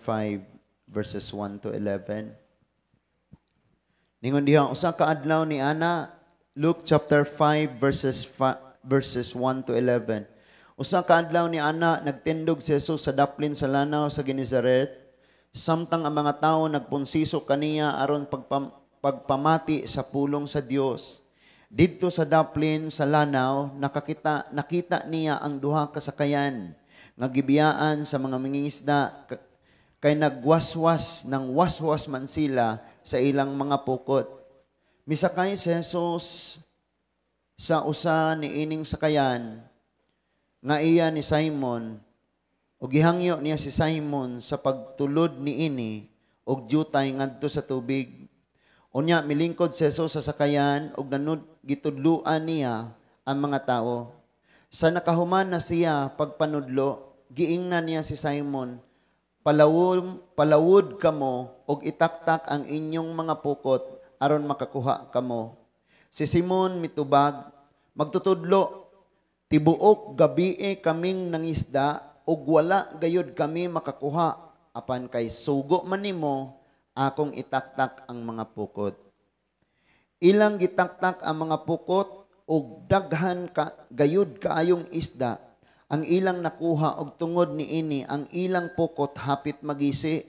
5 verses 1 to 11. Ningon diha usa ka adlaw ni ana, Luke chapter 5 verses 1 to 11. Usa ka adlaw ni ana nagtindog si Jesus sa daplin sa lanaw sa Genesaret, samtang ang mga tawo nagpunsiso kaniya aron pagpamati sa pulong sa Dios. Didto sa daplin sa lanaw nakita niya ang duha ka sakayan nga gibiyaan sa mga mangingisda kay nagwaswas ng waswas man sila sa ilang mga pukot. Misakay si Jesus sa usa ni ining sakayan nga iya ni Simon, ug gihangyo niya si Simon sa pagtulod ni ini og jutay ngadto sa tubig. Unya milingkod si Jesus sa sakayan ug gitudluan niya ang mga tao. Sa nakahuman na siya pagpanudlo, giingnan niya si Simon, palawod kamo og itaktak ang inyong mga pukot aron makakuha kamo. Si Simon mitubag, magtutudlo, tibuok gabii kaming nangisda ug wala gayud kami makakuha, apan kay sugo man nimo akong itaktak ang mga pukot. Ilang gitaktak ang mga pukot ug daghan ka gayud kaayong isda ang ilang nakuha og tungod niini ang ilang pukot hapit magisi.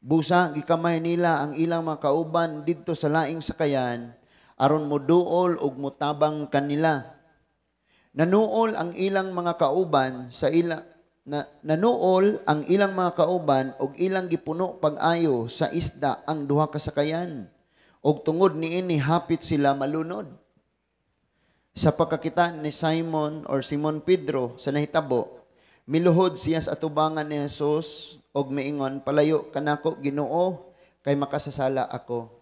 Busa gikamay nila ang ilang mga kauban didto sa laing sakayan aron moduol ug motabang kanila. Nanuol ang ilang mga kauban og ilang gipuno pag-ayo sa isda ang duha ka sakayan. Og tungod niini hapit sila malunod. Sa pagkakita ni Simon Pedro sa nahitabo, miluhod siya sa atubangan ni Jesus og miingon, palayo kanako Ginoo kay makasasala ako.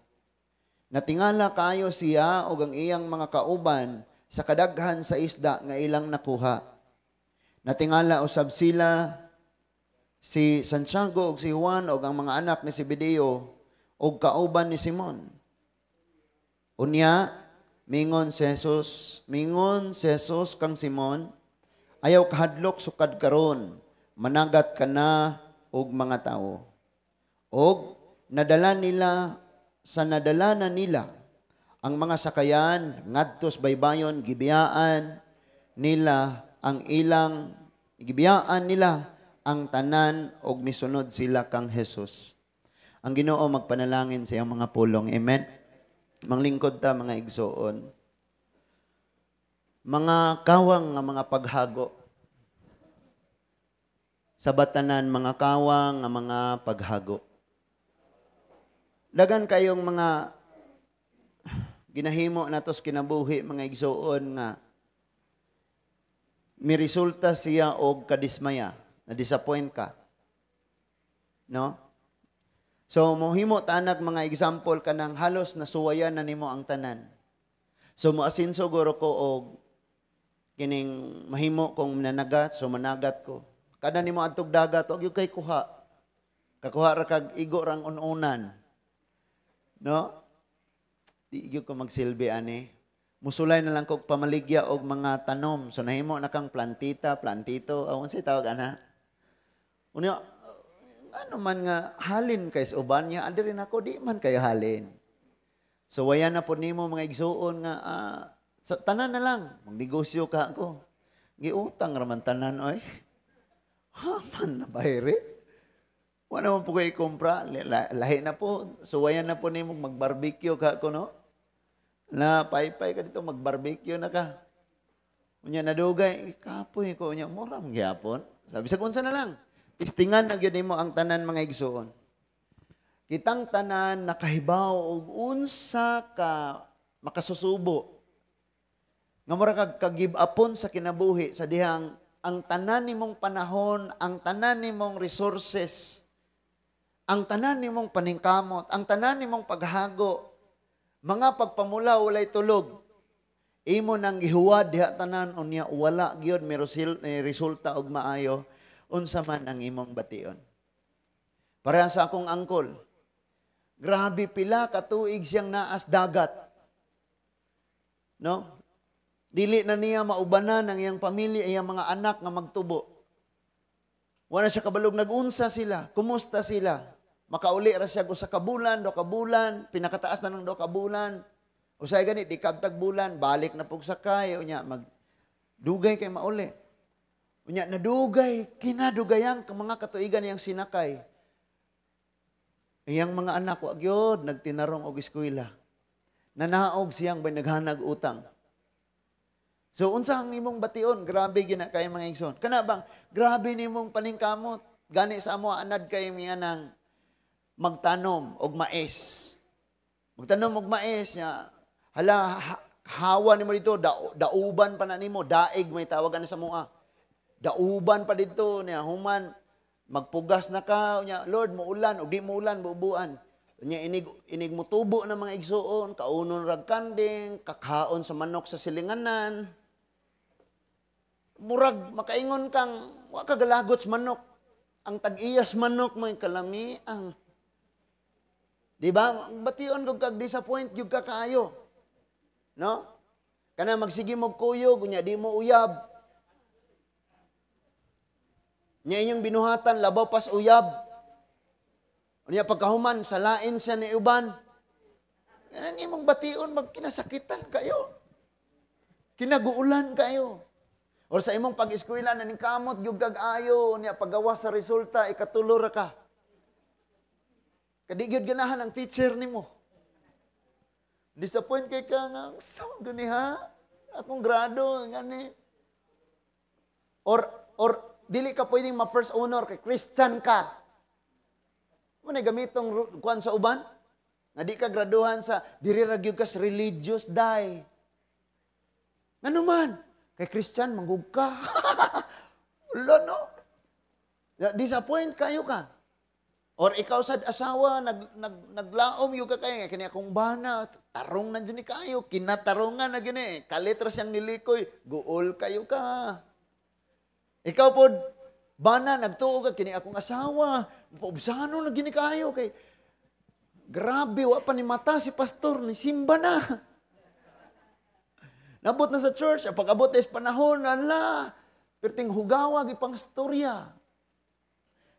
Natingala kaayo siya og ang iyang mga kauban sa kadaghan sa isda nga ilang nakuha. Natingala usab sila si Santiago ug si Juan ug ang mga anak ni Zebedeo ug kauban ni Simon. Unya, mingon si Jesus kang Simon, ayaw kahadlok sukad karon, managat ka na og mga tao. Og nadala na nila ang mga sakayan ngadtos baybayon, gibiyaan nila ang tanan og misunod sila kang Jesus. Ang Ginoo magpanalangin sa iyang mga pulong. Amen. Manglingkod ta mga igsoon. Mga kawang nga mga paghago. Sa batanan mga kawang nga mga paghago. Dagan kayong mga ginahimo natos kinabuhi mga igsoon nga miresulta siya og kadismaya, na disappoint ka. No? So, mohimo tanag mga example ka ng halos nasuwayan na nimo ang tanan. So, moasin siguro ko og kining mahimo kong nanagat, so managat ko. Kada nimo adtog dagat, og yung kay kuha. Kakuha ra kag igo rang ununan. No? Di ko magsilbi ani. Musulay na lang kog pamaligya og mga tanom. So, nahimo na kang plantito, awon say tawag ana. Unya, ano man nga halin kay sa uban niya, adi rin ako, di man kayo halin. So, wayan na po nimo mga igsuon nga, sa tanan na lang, magnegosyo ka ako. Giutang raman tanan, oy. Haman na bayri. Wala man po kayo ikumpra, lahi na po. So, wayan na po nimo mag-barbecue ka ako, no? Na pay-pay ka dito, mag-barbecue na ka. Unya nadugay, kapoy ko, unya, muram gyapon. Sabi sa kunsa na lang. Istingan na gyud mo ang tanan mga igsoon. Kitang tanan nakahibaw og unsa ka makasusubo. Nga mura kag ka-give upon sa kinabuhi sa dihang ang tanan nimong panahon, ang tanan nimong resources, ang tanan nimong paningkamot, ang tanan nimong paghago, mga pagpamula walay tulog. Imo nang gihuwad diha tanan unya wala gyud may resulta og maayo. Unsa man ang imong bation. Para sa akong angkol, grabe pila ka tuig siyang naas dagat. No? Dili na niya maubanan ang iyang pamilya, iyang mga anak nga magtubo. Wala siya kabalog nagunsa sila. Kumusta sila? Makauli ra siya usa ka bulan, 2 ka bulan, pinakataas na ng 2 ka bulan. Usay gani di kabtag bulan, balik na pug sakay unya magdugay kay mauli. Unya nadugay, kinadugayan ka mga katuigan yang sinakay. Iyang mga anak wa gyud nagtinarong og eskwela. Nanaog siyang bay naghanag utang. So unsa ang imong bation? Grabe gina kay mga igsoon. Kana bang grabe nimong paningkamot? Gani sa amo anad kay mga nang magtanom og mais. Magtanom og mais nya hala hawa nimo dito dauban pa na nimo, daig may tawagan sa mua. Dauban pa dito niya human magpugas na ka nya Lord muulan og di muulan bubuan. Nya inig mutubo ng mga igsoon, kaunon rag kanding, kakaon sa manok sa silinganan. Murag makaingon kang wa ka galagot sa manok. Ang tag-iyas manok mo kalami ang di ba? Bation kog kag disappoint gyud ka kaayo. No? Kana magsige mo kuyog unya di mo uyab. Nya inyong binuhatan labaw pas uyab. Unya pagkahuman salain siya ni uban. Yan imong bation magkinasakitan kayo. Kinaguulan kayo. Or sa imong pag-eskwela na ning kamot gyud kag ayo unya paggawa sa resulta ikatulo ra ka. Kadi gyud ganahan ang teacher nimo. Disappoint kay ka nga sao gani ha? Akong grado ngani. Or dili ka pwedeng ma-first honor kay Christian ka. Mo na gamitong kuan sa uban? Nga di ka graduhan sa diri ra gyud ka religious die. Ngano man? Kay Christian manggug ka. Wala no. Disappoint kayo ka. Or ikaw sad asawa naglaom yung kakay kini akong bana tarong na dyan kayo kinatarongan na gini kalitra siyang nilikoy guol kayo ka. Ikaw pod bana nagtuo ka kini akong asawa paubsano na gini kayo kay grabe wa pa ni mata si pastor ni simba na. Nabot na sa church pag abot is panahon ala perting hugawa gipang storya.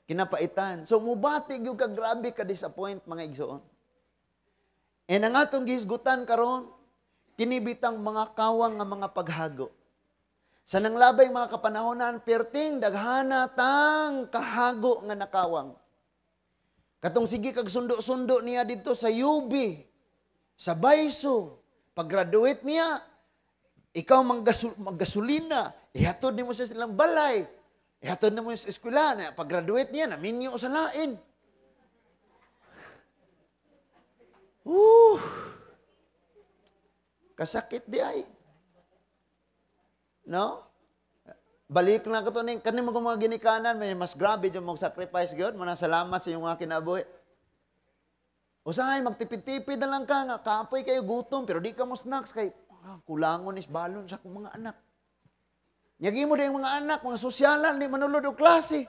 Kinapaitan. So, mubati yung kagrabe ka-disappoint, mga igsoon. E ang atong gisgutan karon kinibitang mga kawang nga mga paghago. Sa nanglabay mga kapanahonan, perting daghana tang kahago nga nakawang. Katong sige kag sundo-sundo niya dito sa UB, sa Baiso, pag-graduate niya, ikaw maggasolina, ihatod ni mo sa silang balay, ihatod na mo sa eskwela, na pag-graduate niya, naminyo sa lain. Kasakit di ay. No? Balik na ka to ning kaning mga ginikanan, may mas grabe yung mong sacrifice gyud, manang salamat sa iyong mga kinabuhi. Usahay magtipid-tipid na lang ka nga, kapoy kayo gutom, pero di ka mo snacks kay kulangon is balon sa akong mga anak. Nyagi mo din mga anak, mga sosyalan, di manulod o klase.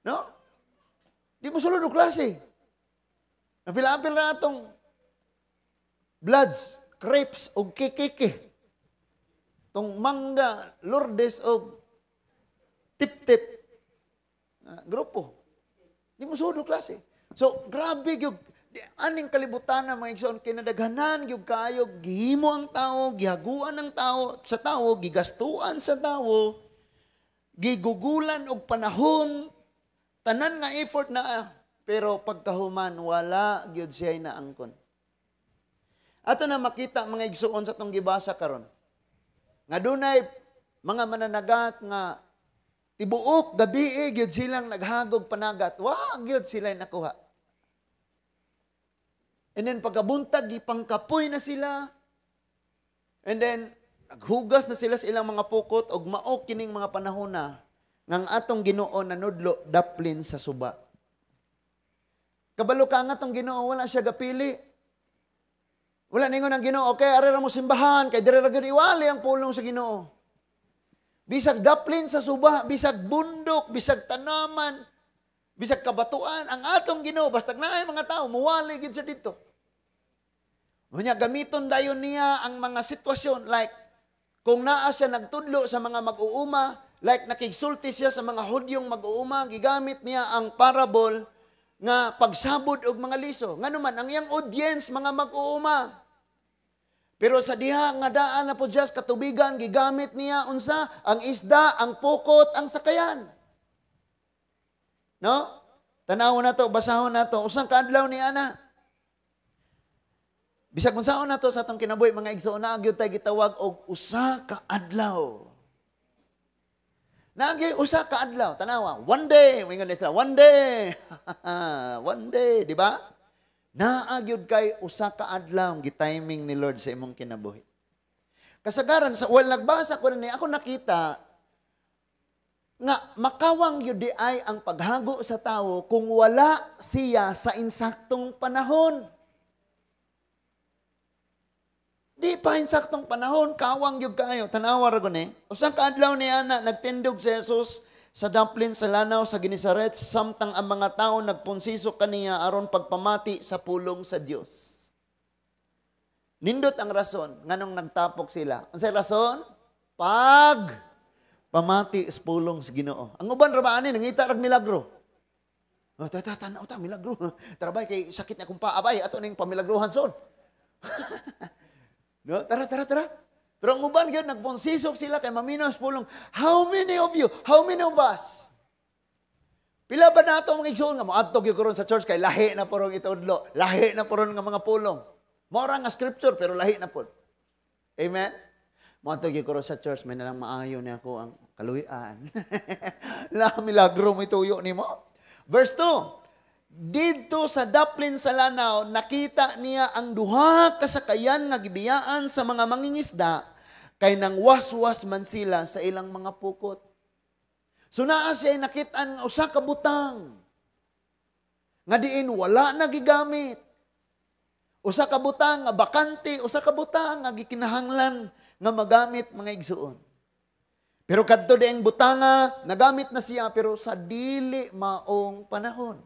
No? Di mo sulod o klase. Napila-apil na itong bloods, crepes, o kikiki. Itong mangga, lourdes, o tip-tip. Grupo. Di mo sulod o klase. So, grabe yung aning kalibutan na mga igsoon, kinadaghanan, yung kayo, gihimo ang tao, gihaguan ang tao, sa tao, gigastuan sa tao, gigugulan og panahon, tanan nga effort na, pero pagkahuman, wala, gyud siya na angkon. Ato na makita mga igsoon sa tong gibasa karon. Nga dunay mga mananagat nga tibuok gabi gyud silang naghagog panagat, wa gyud sila nakuha. And then pagkabuntag, ipangkapoy na sila. And then, naghugas na sila sa ilang mga pukot og maok kining mga panahon na ngang atong Ginoo nanudlo daplin sa suba. Kabalo ka nga atong Ginoo, wala siya gapili. Wala ningon ang Ginoo, okay, ari ra mo simbahan, kay dire ra gyud iwali ang pulong sa Ginoo. Bisag daplin sa suba, bisag bundok, bisag tanaman, bisag kabatuan, ang atong Ginoo, basta naay mga tao, muwali gyud siya dito. Unya gamiton dayon niya ang mga sitwasyon like kung naa siya nagtudlo sa mga mag-uuma, like nakigsulti siya sa mga Hudyong mag-uuma, gigamit niya ang parable nga pagsabod og mga liso. Ngano man ang iyang audience mga mag-uuma. Pero sa diha nga daan na po siya katubigan, gigamit niya unsa ang isda, ang pukot, ang sakayan. No? Tanawon na to, basahon na to. Usang kaadlaw ni ana. Bisag kung saan na to sa atong kinabuhi, mga igsoon na agyod tayo gitawag og usa ka adlaw. Nagyoy usa ka adlaw, tanawa, one day, wingon sila, one day. One day, di ba? Naagyod kay usa ka adlaw gitiming ni Lord sa imong kinabuhi. Kasagaran sa nagbasa ko na ako nakita nga makawang yun di ay ang paghago sa tao kung wala siya sa insaktong panahon. Di pa insaktong panahon, kawang yun kayo. Tanawa ra guni. Usang kaadlaw ni ana, nagtindog si Jesus sa Dublin sa lanaw sa Ginisaret, samtang ang mga tao nagpunsisok kaniya aron pagpamati sa pulong sa Dios. Nindot ang rason, nganong nagtapok sila. Unsay rason? Pamati sa pulong sa Ginoo. Ang uban ra ba ani nangita rag milagro. Tanaw ta milagro. Trabay kay sakit na akong paa bay, ato ning pamilagrohan son. No, tara. Pero ang uban gyud nagpunsisok sila kay maminaw sa pulong. How many of you? How many of us? Pila ba nato ang igsoon nga moadto gyud karon sa church kay lahi na porong itudlo. Lahi na poron nga mga pulong. Mora nga scripture pero lahi na pod. Amen. Moadto gyud karon sa church may nalang maayo ni ako ang kaluyan. La milagro mo ituyo nimo. Verse 2. Dito sa Dublin sa lanaw, nakita niya ang duha kasakayan nga gibiyaan sa mga mangingisda, kay nang waswas man sila sa ilang mga pukot. So naa siya nakitaan usa ka butang, nga diin wala na gigamit. Usa ka butang nga bakante, usa ka butang nga gikinahanglan nga magamit mga igsuon. Pero kadto dieng butanga, nagamit na siya pero sa dili maong panahon.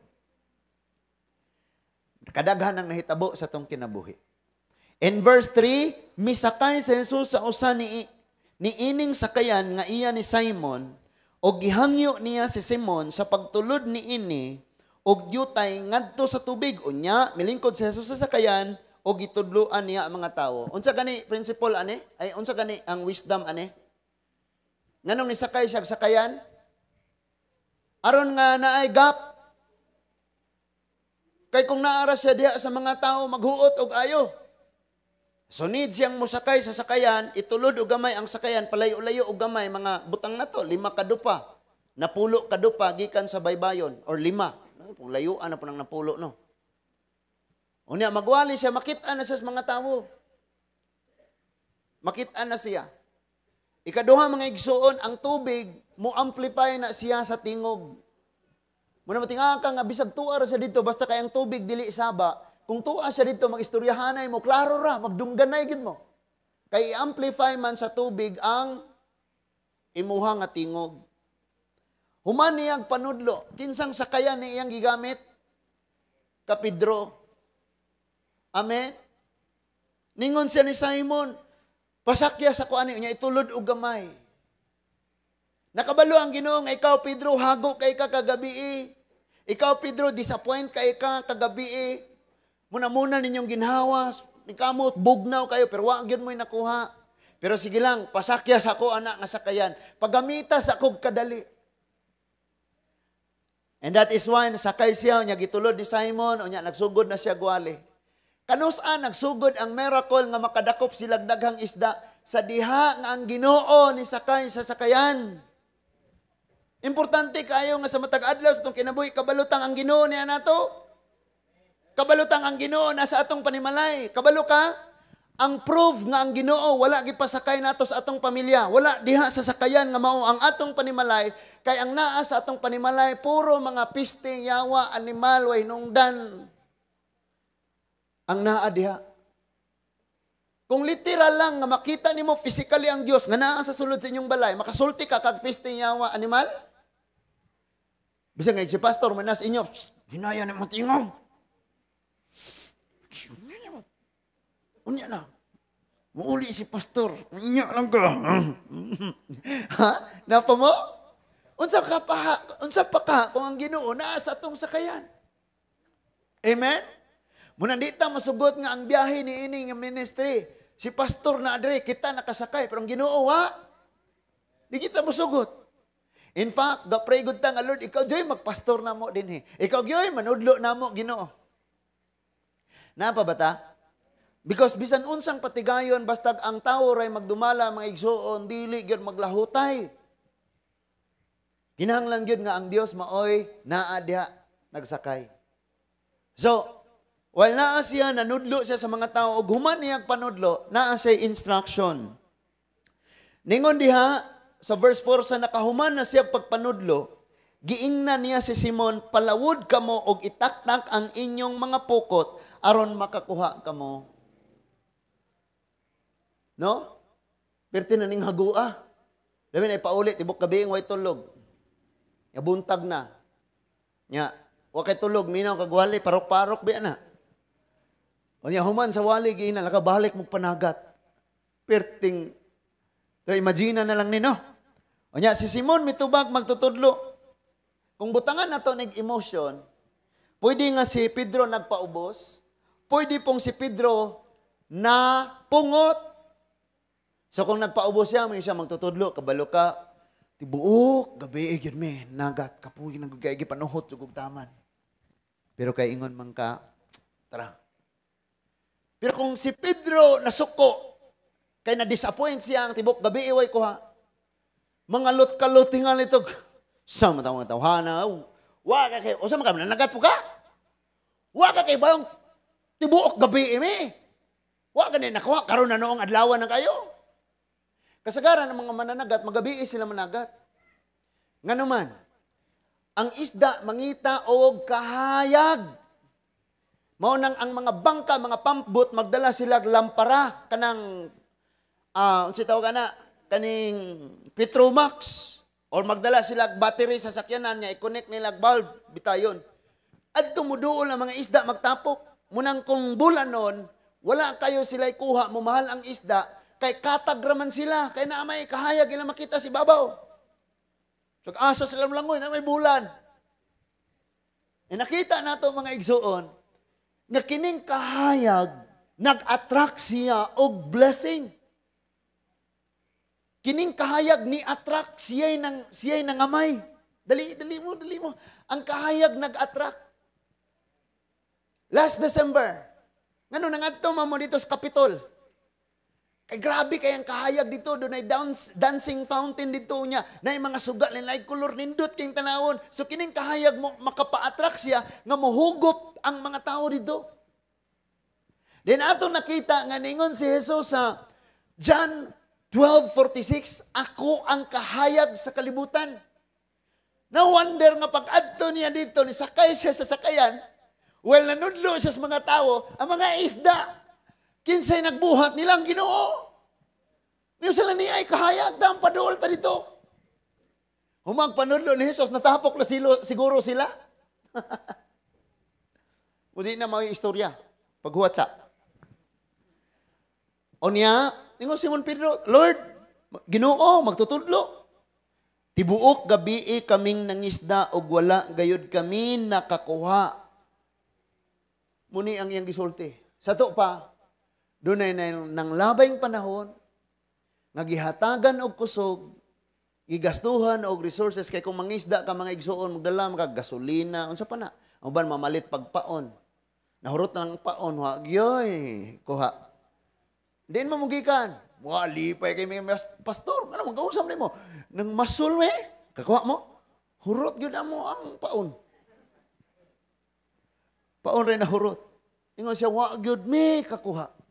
Kadaghan ang nahitabo sa tong kinabuhi. In verse 3, misakay si Jesus sa usa ni ining sakayan nga iya ni Simon, o gihangyo niya si Simon sa pagtulod ni ini, og yutay ngadto sa tubig. Unya, milingkod si Jesus sa sakayan, o gitudloan niya ang mga tao. Unsa gani principle ani? Ay unsa gani ang wisdom ani? Nganong ni sakay siya sakayan? Aron nga naay gap. Kay kung naara siya diha sa mga tao, maghuot og ayo. So need siyang musakay sa sakayan, itulod og gamay ang sakayan, palayo-layo og gamay, mga butang na to, 5 kadupa. Napulo kadupa, gikan sa baybayon, or 5. Kung layuan na po nang napulo, no? Unya, magwali siya, makita na siya sa mga tao. Makita na siya. Ikaduha mga igsuon, ang tubig, mo-amplify na siya sa tingog. Muna matinga ka nga, bisag tuwa siya dito, basta kayang tubig dili saba, kung tuwa siya dito, mag-istoryahanay mo, klaro ra, magdungganay gid mo. Kay i-amplify man sa tubig ang imuha nga tingog. Human niyang panudlo, kinsang sakayan ni iyang gigamit? Ka Pedro. Amen? Ningon siya ni Simon, pasakya sa kuani, niya itulod og gamay. Nakabalo ang Ginoo nga ikaw, Pedro, hago kay ka kagabi. Ikaw, Pedro, disappoint kay ka kagabi. Muna ninyong ginhawas, nikamot, bugnaw kayo, pero wag yun mo'y nakuha. Pero sige lang, pasakya sa ako, anak nga sakayan. Pagamita sa akong kadali. And that is why, nasakay siya, niya gitulod ni Simon, o niya, nagsugod na siya gwali. Kanusaan, nagsugod ang miracle nga makadakop silang daghang isda sa diha nga ang Ginoo ni sakay sa sakayan. Importante kayo nga sa matag adlaw sa itong kinabuhi, kabalutang ang Ginoo niya nato. Kabalutang ang Ginoo nasa atong panimalay. Kabalo ka? Ang proof nga ang Ginoo wala gipasakay nato sa atong pamilya. Wala diha sa sakayan nga mao ang atong panimalay. Kay ang naa sa atong panimalay, puro mga piste, yawa, animal, way nungdan. Ang naa diha. Kung literal lang nga makita nimo physically ang Dios nga naa sa sulod sa inyong balay, makasulti ka kag piste, yawa, animal? Bisa nga si pastor manas inyo, hinaya na matingog. Unya na. Muuli si pastor. Inya lang ka. Ha? Napa mo? Unsa pa ka kung ang Ginoo naa sa atong sakayan. Amen? Muna dita masugot nga ang biyahe ni ini nga ministry. Si pastor na adre, kita nakasakay. Pero ang Ginoo, wa? Di kita masugot. In fact, pray good ta nga Lord, ikaw joy magpastor na mo din. Ikaw joy manudlo na mo Ginoo. Napa ba ta? Because bisan unsang patigayon, basta ang tao ray magdumala, mga igsoon, dili gyud maglahutay. Kinahanglan gyud nga ang Dios maoy naa diha nagsakay. So, while naa siya, nanudlo siya sa mga tao, ug human niya panudlo, naa siya instruction. Ningon diha, sa verse 4, sa nakahuman na siya pagpanudlo, giingnan niya si Simon, palawod kamo og itaktak ang inyong mga pukot, aron makakuha kamo. No? Perti na ning hagua. Dami na ipaulit, tibok gabi ang way tulog. Yabuntag na. Nya, wa kay tulog, minaw kagwali, parok-parok biya na. O niya, human sa wali, giina, nakabalik mong panagat. Perting, imagine na lang nino. O niya, si Simon mitubag magtutudlo. Kung butangan na to nag-emotion, pwede nga si Pedro nagpaubos, pwede pong si Pedro na pungot. So kung nagpaubos siya, may siya magtutudlo, kabalo ka, tibuok, gabi, yun may, nagat, kapuy, nagugay, panuhot, sugog taman. Pero kay ingon man ka, tara. Pero kung si Pedro nasuko, kay na-disappoint siya ang tibok, gabi, iway ko ha, mga lot-kalutingan ito, sa matawang tawhana, waka kay, o sa mga nagat po ka? Waka kay bayong tibuok gabi, imi? Waka na nakuha, karoon na noong adlawan na kayo. Kasagaran ng mga mananagat, magabi sila managat. Nga naman, ang isda, mangita o kahayag. Maunang ang mga bangka, mga pampbot, magdala sila lampara, kanang, unsi tawag na, kaning Petromax, or magdala sila battery sa sakyanan niya, i-connect nila bulb, bitayon. At tumuduol ang mga isda magtapok. Munang kung bulan nun, wala kayo sila ikuha, mumahal ang isda, kay katagraman sila, kay na may kahayag ila makita si babaw. So asa sila langoy na may bulan. E nakita nato mga igsuon, nga kining kahayag, nag-attract siya og blessing. Kining kahayag ni attract siya'y nangamay. Dali mo. Ang kahayag nag-attract. Last December, ngano nangadto mo dito sa Capitol. Kay grabe kayang kahayag dito, doon ay dancing fountain dito niya, na yung mga sugat, nilay kulor, nindot kayong tanawon. So kining kahayag mo, makapa-attract siya, nga mohugop ang mga tao dito. Then ato nakita, nga ningon si Jesus sa John 12:46, ako ang kahayag sa kalibutan. No wonder nga pag-adto niya dito, nisakay siya sa sakayan, well, nanudlo siya sa mga tao, ang mga isda, kinsay nagbuhat nilang Ginoo. Niyo sila niya ay kahayag, dang paduol ta dito. Humang panudlo ni Jesus, natapok na siguro sila. Muli na may istorya, paghuwatsa. O niya, ingo Simon Pedro, Lord, Ginoo, magtutudlo. Tibuok gabi kaming nangisda og wala gayud kami nakakuha. Muni ang iyang gisulti. Sa to pa, doon ay nang labayng panahon, nagihatagan og kusog, gigastuhan og resources, kay kung mangisda ka mga igsuon, magdala mga gasolina, unsa pa na, ang ban mamalit pagpaon. Nahurot na ng paon, wag yoy, kuha. Diin mo mugikan, wali pa kay may pastor, ano mag-usap nimo? Nang masul kakuha mo, hurot gyud mo ang paon. Paon rin na hurot. Ingon siya, wag gyud mi kakuha.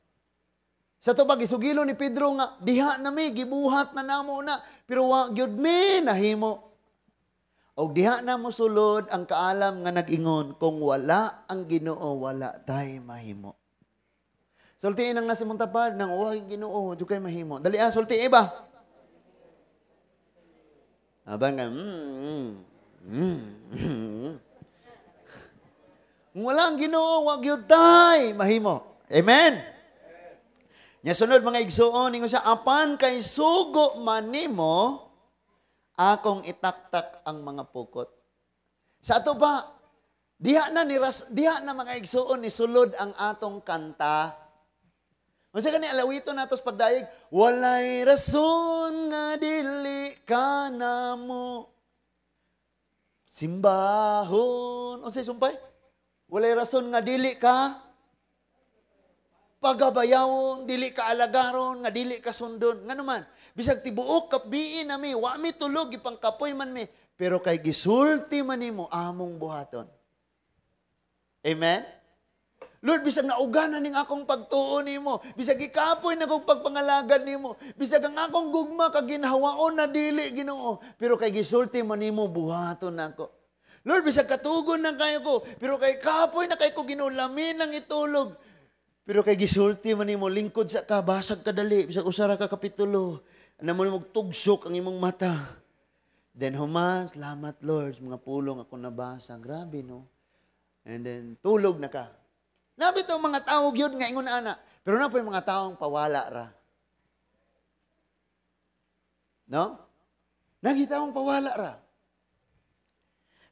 Sa to pag isugilo ni Pedro nga, diha na mi, gibuhat na namo na, pero wag gyud mi nahimo. O diha na mo sulod ang kaalam nga nag-ingon, kung wala ang Ginoo, wala tay mahimo. Sultiin ang nasa mong tapad, nang wag Ginoo, di kay mahimo. Dali sultiin ba? Abang nga, kung wala ang Ginoo, wag gyud tay mahimo. Amen? Nya sunod mga igsuon, ingon siya, apan kay sugo man nimo, akong itaktak ang mga pukot. Sa ato ba, diha na mga igsuon ni sulod ang atong kanta. Unsa gani alawito natos pagdayeg, walay rason nga dili ka namo simbahon. Unsay sumpay? Walay rason nga dili ka pagabayawon, dili ka alagaron, nga dili ka sundon. Nga naman, bisag tibuok kapiin nami, wa mi tulog, ipang kapoy man mi, pero kay gisulti man nimo among buhaton. Amen? Lord, bisag nauganan ning akong pagtuon nimo, bisag ikapoy na kong pagpangalagad nimo, bisag ang akong gugma kag ginhawaon na dili Ginoo, pero kay gisulti man nimo buhaton nako. Lord, bisag katugon na kayo ko, pero kay kapoy na kay ko Ginoo lamin ang itulog. Pero kay gisulti man nimo lingkod sa ka, basag kadali, bisag usara ka kapitulo, ana mo tugsok ang imong mata. Then human, salamat Lord, mga pulong ako nabasa. Grabe no. And then tulog na ka. Nabi to mga tao gyud nga ingon ana, pero na po yung mga taong pawala ra. No? Nagitaong pawala ra.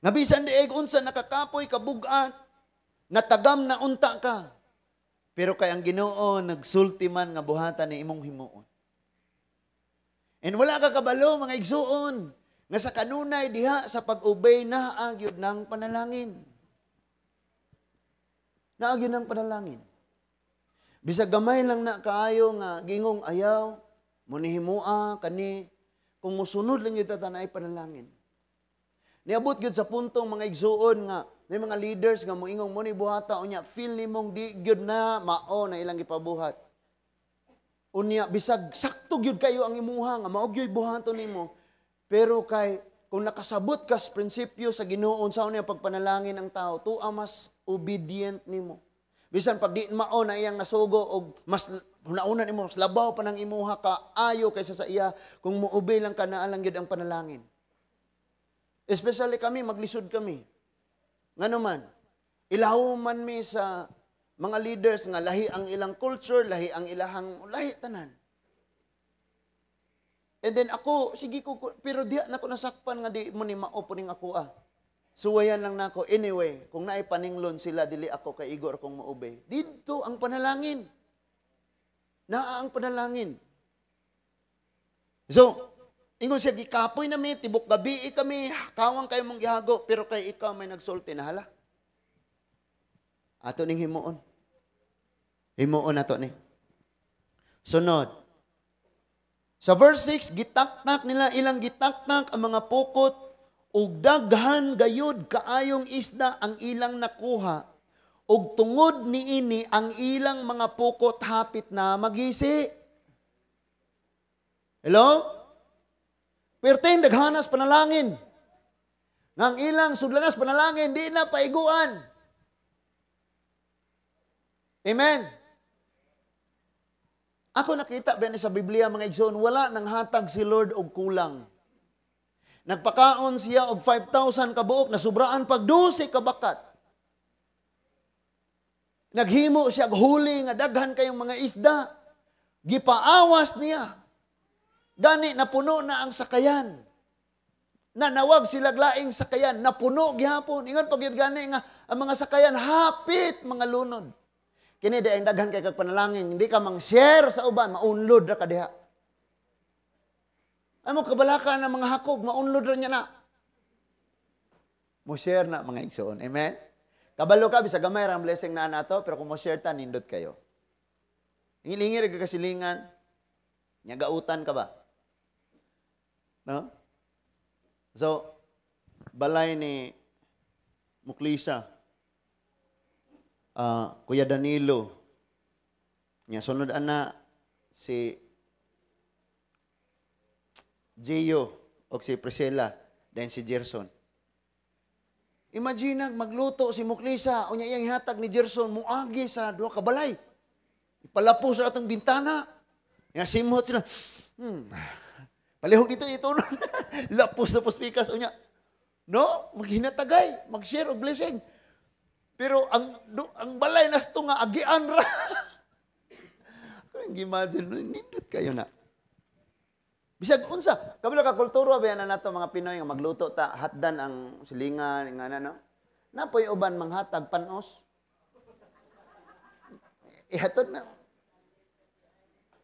Nga bisan dieg unsa nakakapoy kabugat, natagam na unta ka. Pero kay ang Ginoo nagsulti man nga buhatan ni imong himuon. And wala ka kabalo mga igsuon nga sa kanunay diha sa pag-obey naa gyud ng panalangin. Naa gyud ng panalangin. Bisag gamay lang na kaayo nga gingong ayaw mo ni himua kani kung mosunod lang gyud ta na ay panalangin. Niabot gyud sa puntong mga igsuon nga may mga leaders nga moingong mo ni buhata unya feel nimong di gyud na mao na ilang ipabuhat. Unya bisag sakto gyud kayo ang imuha nga mao gyud buhaton nimo. Pero kay kung nakasabot ka sa prinsipyo sa Ginoo unsa unya pagpanalangin ang tao, tuwa mas obedient nimo. Bisan pag di mao na iyang nasugo og mas hunauna nimo mas labaw pa nang imuha ka ayo kaysa sa iya kung muobey lang ka na lang gyud ang panalangin. Especially kami maglisod kami. Nga naman, ilaw man mi sa mga leaders nga lahi ang ilang culture, lahi ang lahi tanan. And then ako, sige ko, pero di na ko nasakpan nga di mo ni mao po ning ako Suwayan lang nako. Anyway, kung naipaninglon sila, dili ako kay Igor kung maubay. Dito ang panalangin. Naa ang panalangin. So, ingon siya, gikapoy na mi, tibok gabi kami, kawang kayo mong gihago, pero kay ikaw may nagsulti na hala. Ato ning himuon. Himuon ato ni. Sunod. Sa verse 6, gitaktak nila, ilang gitaktak ang mga pukot, ug daghan gayud kaayong isda ang ilang nakuha, ug tungod niini ang ilang mga pukot hapit na magisi. Hello? Perteng daghanas panalangin. Nang ilang sudlanas panalangin, di na paiguan. Amen. Ako nakita ba sa Biblia mga igsoon, wala nang hatag si Lord og kulang. Nagpakaon siya og 5,000 kabuok na sobraan pag 12 kabakat. Naghimo siya og huli nga daghan kayong mga isda. Gipaawas niya. Gani napuno na ang sakayan. Nanawag sila laing sakayan, napuno gihapon. Ingon pag gani nga ang mga sakayan hapit mga lunod. Kini daing daghan kay kag panalangin, hindi ka mang share sa uban, maunlod ra ka diha. Ay mo kabalaka ng mga hakog, maunlod ra niya na. Mo share na mga igsoon. Amen. Kabalo ka bisag gamay ra ang blessing na nato, pero kung mo share ta nindot kayo. Ingilingi ra ka kasilingan. Nya gautan ka ba? No? So, balay ni Muklisa, Kuya Danilo, niya sunod ana si Gio o si Priscilla, then si Gerson. Imagine magluto si Muklisa, unya iyang ihatag ni Gerson, muagi sa duha ka balay. Ipalapo sa atong bintana. Nga simhot sila, palihog dito ito. Lapos pikas unya. No, maghinatagay, mag-share og blessing. Pero ang balay nas to nga agian ra. Imagine, nindot kayo na. Bisag unsa, kabila ka kultura ba na nato mga Pinoy nga magluto ta hatdan ang silingan nga no. Napoy uban manghatag panos. Ihatod na.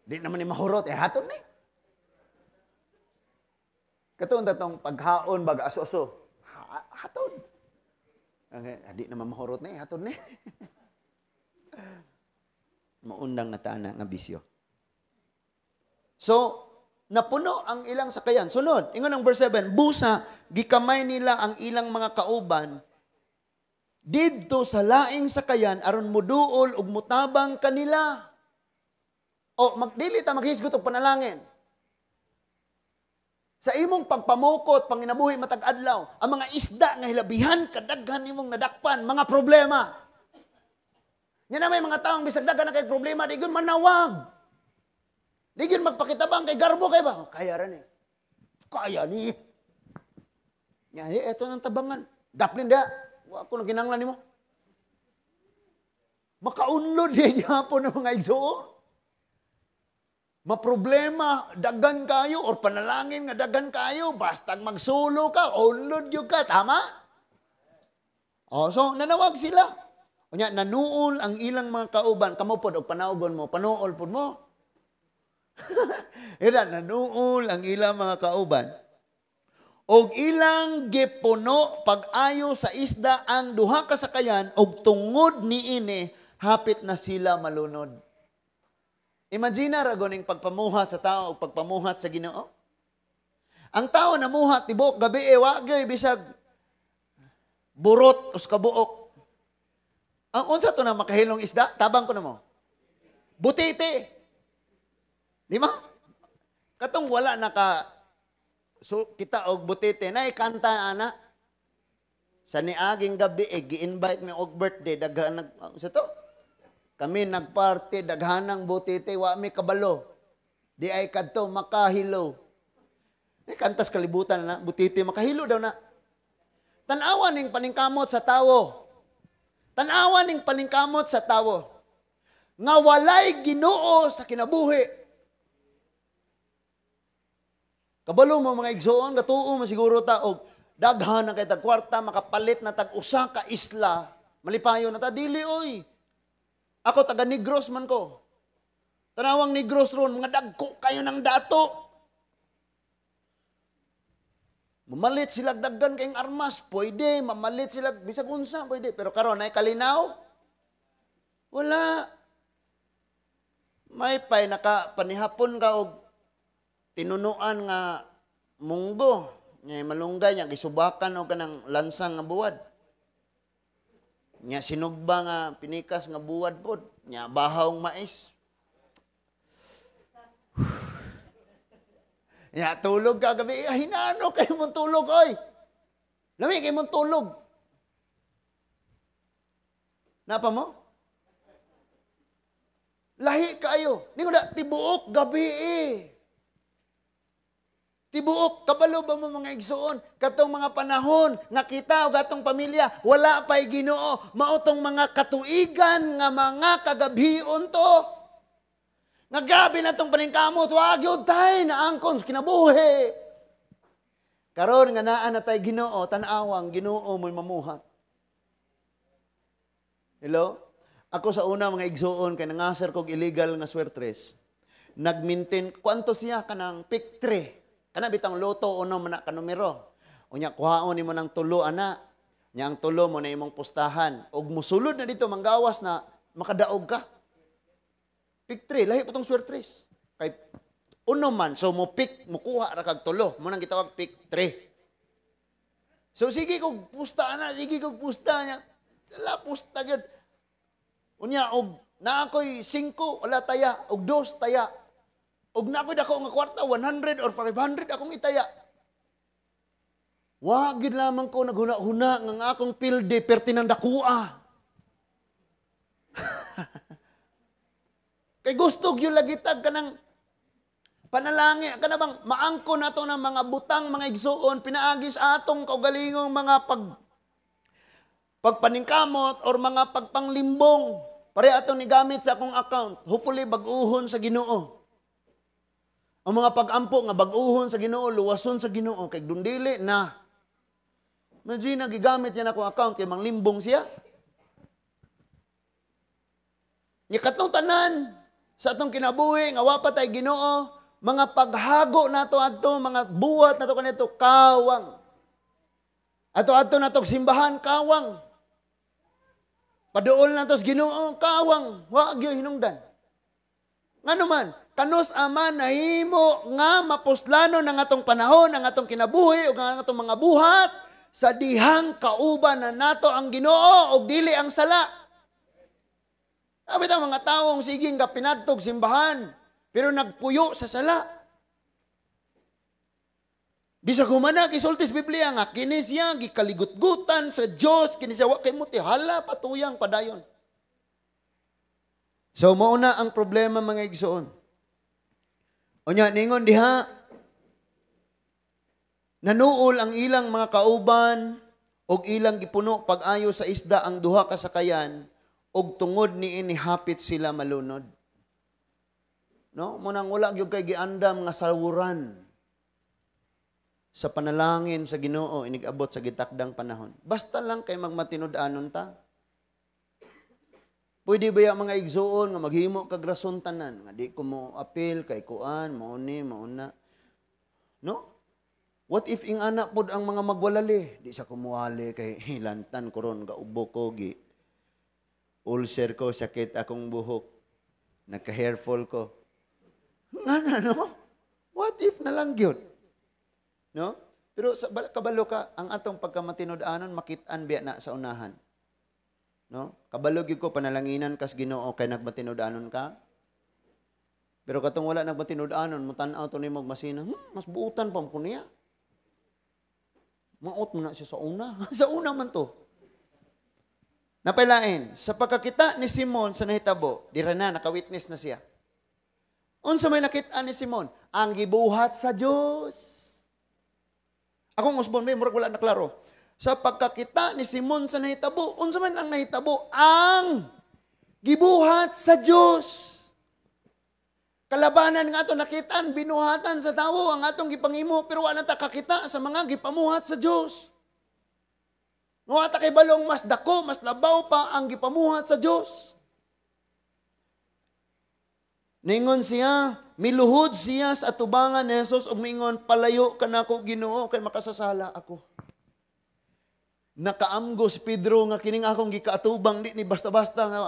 Di naman ni mahurot, hatod ni. Katong datong paghaon bag aso-aso. Hatod. Di naman mahurot ni, hatod ni. Maundang natana nga bisyo. So, napuno ang ilang sakayan. Sunod, ingon ang verse 7, busa, gikamay nila ang ilang mga kauban, didto sa laing sakayan, aron muduol ug mutabang kanila. O, magdili ta maghisgot og panalangin. Sa imong pagpamukot, panginabuhi matag adlaw, ang mga isda nga hilabihan, kadaghan imong nadakpan, mga problema. Yan na may mga taong bisag daghan na kay problema, di yun manawag. Di yun magpakitabang kay garbo kay ba? Kaya rin eh. Kaya ni. Yan, eto ng tabangan. Daplin da. Ako na ginanglan ni mo. Makaunlod niya po ng mga igsoon. Maproblema, dagan kayo, or panalangin nga dagan kayo, basta magsulo ka, unlod yung ka, tama? O, so, nanawag sila. O nya, nanuol ang ilang mga kauban, kamupod o panaugon mo, panuol po mo. Ira, nanuol ang ilang mga kauban. Og ilang gipuno pag-ayo sa isda ang duha ka sakayan, og tungod ni ini, hapit na sila malunod. Imagine ragoning pagpamuhat sa tao o pagpamuhat sa Ginoo. Ang tao namuhat tibok gabi wagay bisag burot us kabuok. Ang unsa to na makahilong isda, tabang ko na mo. Butiti. Di ba? Katong wala naka so kita og butiti nay kanta ana. Sa niaging gabi gi-invite mi og birthday daghan sa to. Kami nagparty, daghanang butite, wa mi kabalo. Di ay kadto makahilo. Kantas kalibutan na, butite makahilo daw na. Tanawan ning paningkamot sa tawo. Tanawan ning paningkamot sa tawo. Nga walay Ginoo sa kinabuhi. Kabalo mo mga igsoon, katuo mo siguro ta og daghan na kay tag kwarta makapalit na tag usa ka isla. Malipayo na ta dili oy. Ako, taga Negros man ko. Tanawang Negros ron, mga dagko kayo ng dato. Mamalit sila daggan kayong armas, pwede. Mamalit sila, bisag unsa, pwede. Pero karon ay kalinaw? Wala. May pay, nakapanihapon ka og tinunuan nga munggo. Nga malunggay niya, gisubakan o ka ng lansang nga buwad. Nya sinugba nga pinikas nga buwad pod, nya bahawng mais. Nya tulog ka gabi, hinano kayo mong tulog oy. Lami kayo mong tulog. Napa mo? Lahi kayo. Ningo na tibuok gabi eh. Tibuok, kabalo ba mo mga igsoon? Katong mga panahon, nga kita o gatong pamilya, wala pa'y Ginoo, mautong mga katuigan nga mga kagabion to. Nagabi na tong paningkamot, wag yun tayo na angkon, kinabuhi. Karon nga naan na tayo Ginoo, tanawang Ginoo mo'y mamuhat. Hello? Ako sa una mga igsoon, kay nangasar kog illegal nga swertres, nagmintin, kwanto siya ka ng pick 3. Kana bitang loto uno man ka numero. Unya kuhaon nimo ng tulo ana. Nya ang tulo mo na imong pustahan. Og musulod na dito manggawas na makadaog ka. Pick 3, lahi pa tong swertres. Kay uno man so mo pick mo kuha ra kag tulo. Mo nang gitawag pick 3. So sige kog pusta ana, sige kog pusta nya. Sala pusta gyud. Unya og na ako'y 5 wala taya og 2 taya. Og nakoy dako nga kwarta 100 or 500 akong itaya. Wa gid lamang ko naghuna-huna nga akong pilde pertinang dakua. Kay gusto gyud lagi tag kanang panalangin kana bang maangko nato ng mga butang mga igsuon pinaagi sa atong kaugalingong mga pagpaningkamot or mga pagpanglimbong. Pare atong ni gamit sa akong account. Hopefully bag-uhon sa Ginoo. Ang mga pag-ampo nga bag-uhon sa Ginoo, luwason sa Ginoo kay dundili na. Imagine gigamit yan akong account kay manglimbong siya. Nya katong tanan sa atong kinabuhi nga wa pa tay Ginoo, mga paghago nato adto, mga buhat nato kanito kawang. Ato nato simbahan kawang. Paduol nato sa Ginoo kawang, wa gyud hinungdan. Ngano man, kanus ama nahimo nga mapuslano ng atong panahon, ng atong kinabuhi ug ang atong mga buhat sa dihang kauban na nato ang Ginoo ug dili ang sala. Abit ang mga taong siging kapinadtog simbahan pero nagpuyo sa sala. Bisa kumana kisultis Biblia nga kini siya gikaligut-gutan sa Dios, kini siya wa kay mo tihala patuyang padayon. So mao na ang problema mga igsoon. Unya ningon diha nanuol ang ilang mga kauban og ilang gipuno pag-ayo sa isda ang duha ka sakayan og tungod niini hapit sila malunod. No, munang wala gyud kay giandam nga sawuran sa panalangin sa Ginoo inig-abot sa gitakdang panahon. Basta lang kay magmatinud-anon ta. Pwede ba yung mga igsoon nga maghimo kag rason tanan nga di ko mo appeal kay kuan mao ni mauna. No? What if ing anak pod ang mga magwalali? Di siya kumuwali kay hilantan koron gaubo ko gi ulcer ko, sakit akong buhok, nagka-hairfall ko. Ngana no? What if na lang gyud? No? Pero sa kabalo ka, ang atong pagkamatinud-anon makit-an biya na sa unahan. No? Kabalo gyud ko panalanginan kas Ginoo kay nagmatinud-anon ka. Pero katong wala nagmatinud-anon, mutan-aw to nimo masina, mas buutan pa mo niya. Maot mo na siya sa una. Sa una man to. Napailain, sa pagkakita ni Simon sa nahitabo, dira na, nakawitness na siya. Unsa may nakita ni Simon? Ang gibuhat sa Diyos. Akong usbon, may murag wala na klaro. Sa pagkakita ni Simon sa nahitabo, unsa man ang nahitabo? Ang gibuhat sa Diyos. Kalabanan nga ito, nakitaan, binuhatan sa tao, ang atong gipangimo, pero wala ta kakita sa mga gipamuhat sa Diyos. Nga ta kay balong mas dako, mas labaw pa ang gipamuhat sa Diyos. Ningon siya, miluhod siya sa atubangan ni Jesus ug mingon, palayo ka nako Ginoo kay makasasala ako. Nakaamgo si Pedro nga kining akong gikaatubang di ni basta-basta nga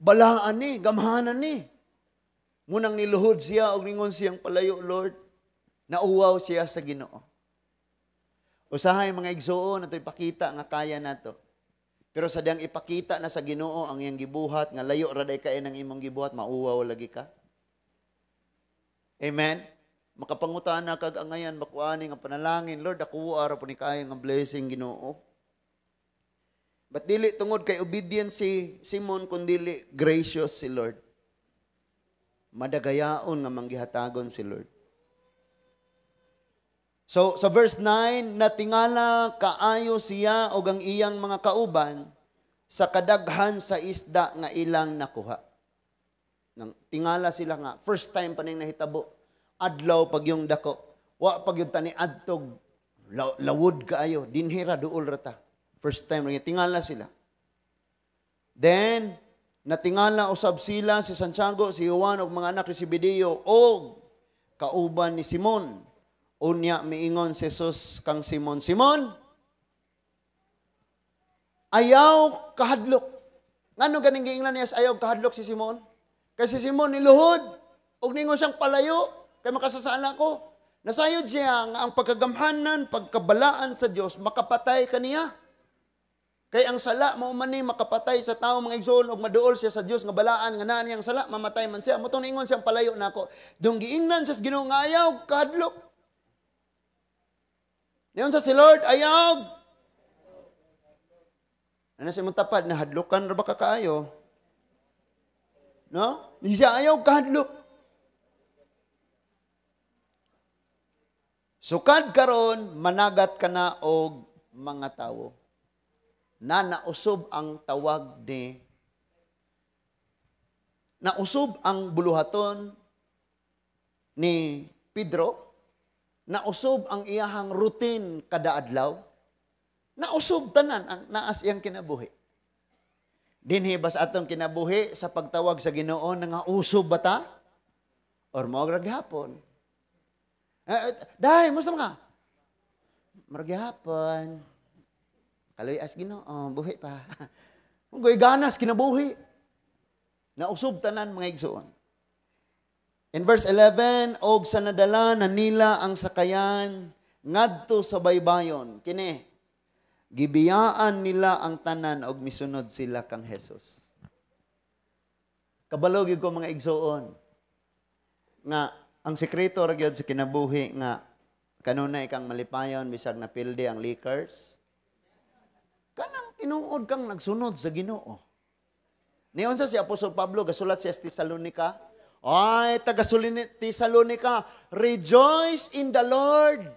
balaan ni, gamhanan ni. Munang niluhod siya ug ningon siyang palayo Lord. Nauwaw siya sa Ginoo. Usahay mga igsoon nato ipakita nga kaya nato. Pero sa diyang ipakita na sa Ginoo ang iyang gibuhat, nga layo raday kae ng imong gibuhat, mauwaw lagi ka. Amen? Makapangutana kag angayan, makuani nga panalangin, Lord, ako ara po ni kayo nga blessing Ginoo. But dili tungod kay obedient si Simon, kundili gracious si Lord. Madagayaon nga manggihatagon si Lord. So, sa verse 9, natingala kaayo siya o ang iyang mga kauban sa kadaghan sa isda nga ilang nakuha. Nang tingala sila nga, first time pa ning nahitabo, adlaw pag yung dako, wa pag yung tani adtog, lawod kaayo, dinhira duol rata. First time, tingala sila. Then, natingala usab sila si Santiago, si Juan, o mga anak ni Zebedeo, o kauban ni Simon. Unya miingon si Jesus kang Simon, Simon, ayaw kahadlok. Ngano ganing giingnan niya ayaw kahadlok si Simon? Kasi si Simon niluhod, ug ningon siyang palayo, kay makasasala ko. Nasayod siya nga ang pagkagamhanan, pagkabalaan sa Dios makapatay kaniya. Kay ang sala mao man ni makapatay sa tawo mga igsoon ug maduol siya sa Dios nga balaan nga naa niyang sala mamatay man siya. Motong ningon siyang palayo nako. Dong giingnan sa Ginoo nga ayaw kahadlok. Niyon sa si Lord, ayaw. Ano siya mong tapad, nahadlokan ra ba ka kaayo? No? Hindi siya ayaw kahadlok. Sukad karon managat ka na og mga tawo. Na nausob ang tawag ni Nausob ang buluhaton ni Pedro, nausob ang iyahang routine kada adlaw, nausob tanan ang naas iyang kinabuhi. Dinhi bas atong kinabuhi sa pagtawag sa Ginoo nga usob bata or mao raghapon. Dai, musta ka? Maragihapon. Kaloy as Ginoo, buhi pa. Unggoy ganas kinabuhi. Nausob tanan mga igsoon. In verse 11, og sa nadala na nila ang sakayan ngadto sa baybayon. Kini, gibiyaan nila ang tanan og misunod sila kang Hesus. Kabalo gyud ko mga igsoon nga ang sekreto ra gyud sa kinabuhi nga kanunay kang malipayon bisag napildi ang liquors. Kanang tinuod kang nagsunod sa Ginoo. Niyon sa si Apostol Pablo gasulat sa Tesalonica, ay taga Tesalonica, rejoice in the Lord.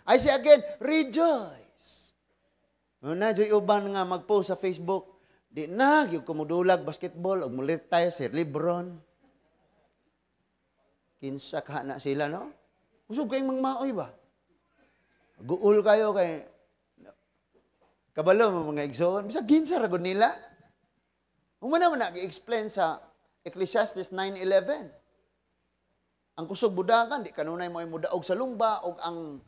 I say again, rejoice. Muna joy uban nga magpost sa Facebook, di na gyud kumudulag basketball og mulit tayo si LeBron. Kinsa ka na sila, no? Usog kayong mangmaoy ba? Guul kayo kay kabalo mo mga igsoon. Bisa ginsa ragon nila. Umana man nag-explain sa Ecclesiastes 9:11. Ang kusog budakan, di kanunay mo mudaog sa lungba, o ang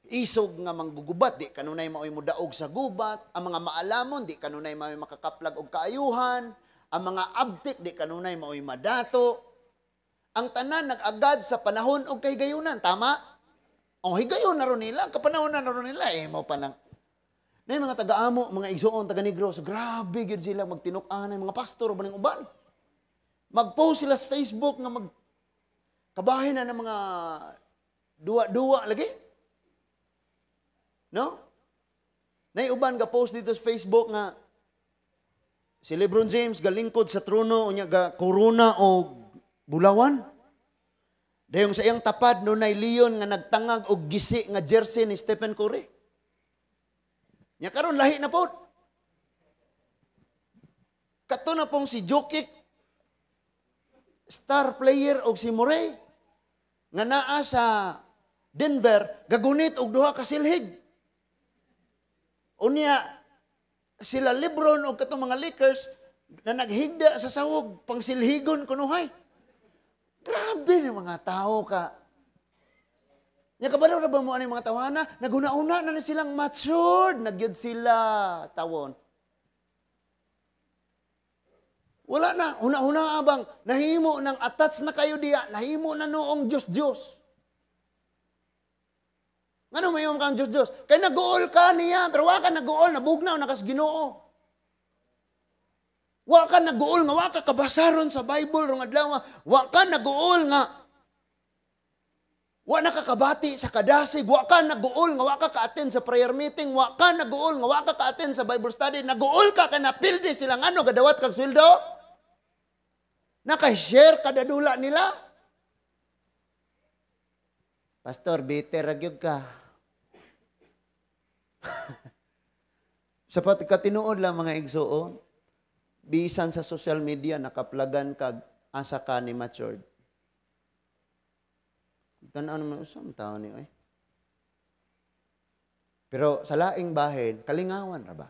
isog nga manggugubat, di kanunay mo mudaog sa gubat, ang mga maalamon, di kanunay mo makakaplag og kaayuhan, ang mga abtik, di kanunay mo madato. Ang tanan nag-agad sa panahon og kahigayunan, tama? O higayon na ron nila, kapanahon na ron nila, mo pa lang. Na mga taga-amo, mga igsoon, taga-negros, grabe yun sila magtinuk-anay, mga pastor o baning uban. Mag-post sila sa Facebook nga magkabahin na ng mga duwa-duwa lagi. No? Naiuban ka post dito sa Facebook nga si LeBron James galingkod sa trono unya ga corona o bulawan. Dayong sa iyang tapad no nay Leon nga nagtangag og gisi nga jersey ni Stephen Curry. Nya karon lahi na pod. Kato na pong si Jokic, star player og si Murray nga naa sa Denver gagunit og duha ka silhig. Unya sila LeBron og katong mga Lakers na naghigda sa sawog pangsilhigon kunuhay. Grabe ni mga tao ka. Nya kabalo ra ba mo ani mga tawana? Naguna-una na silang matured, nagyud sila tawon. Wala na, una-una abang nahimo nang attach na kayo diya, nahimo na noong Diyos. Ngano mayong kang Diyos? Kay nag-uol ka niya, pero wa ka nag-uol, nabugnaw na kas Ginoo. Wa ka nag-uol nga wa ka kabasaron sa Bible rong adlaw, wa ka nag-uol nga wa nakakabati sa kadasig, wa ka nag-uol nga wa ka ka-attend sa prayer meeting, wa ka nag-uol nga wa ka ka-attend sa Bible study, nag-uol ka kay napildi silang ano gadawat kag sweldo? Naka-share kada dula nila. Pastor, bitter ragyog ka. Sa katinuod lang mga igsoon, bisan sa social media nakaplagan kag asa ka ni matured. Tanaw naman usam tao ni oy. Pero sa laing bahin, kalingawan ra ba?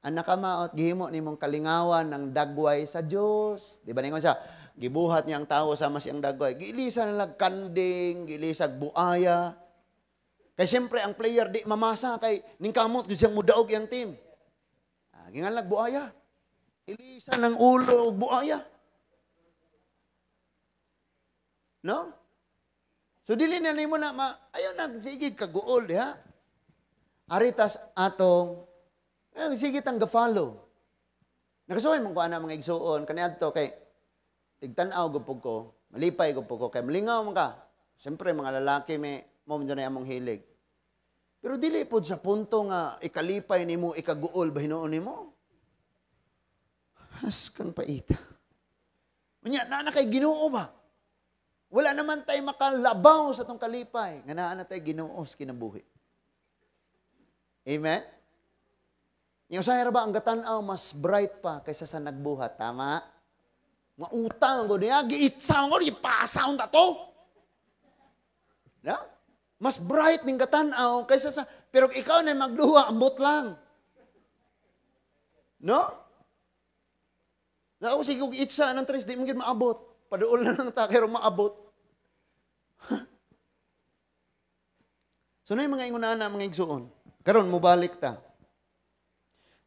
Ang nakamaot gihimo nimong kalingawan ng dagway sa Dios. Di ba ningon siya? Gibuhat niya ang tao sama siyang dagway. Gilisa na kanding, gilisag buaya. Kay siyempre ang player di mamasa kay ning kamot gyud siyang mudaog yang team. Gingan buaya. Ilisa ng ulo og buaya. No? So dili na nimo na ayaw na sige kaguol ha. Aritas atong sige tang ga-follow. Nakasuhay man ko ana mga igsuon kaniadto kay tigtan-aw gupog ko, malipay gupog ko kay malingaw man ka. Siyempre mga lalaki may mo man na among hilig. Pero dili pod sa punto nga ikalipay nimo ikaguol ba hinuon nimo. Has kang paita. Unya na kay Ginoo ba? Wala naman tayo makalabaw sa tong kalipay. Nga naa na tayo ginuos kinabuhi. Amen? Yung sa ba, ang gatanaw mas bright pa kaysa sa nagbuhat. Tama? Mga utang ko niya, giitsa ko, ipasaon ta to. Na? Mas bright ning katanaw kaysa sa, pero ikaw na magduwa, ambot lang. No? Na ako sige, itsa ng tres, di mo maabot. Paduol na lang ta, pero maabot. So na yung mga ingunahan na mga igsuon. Karon mubalik ta.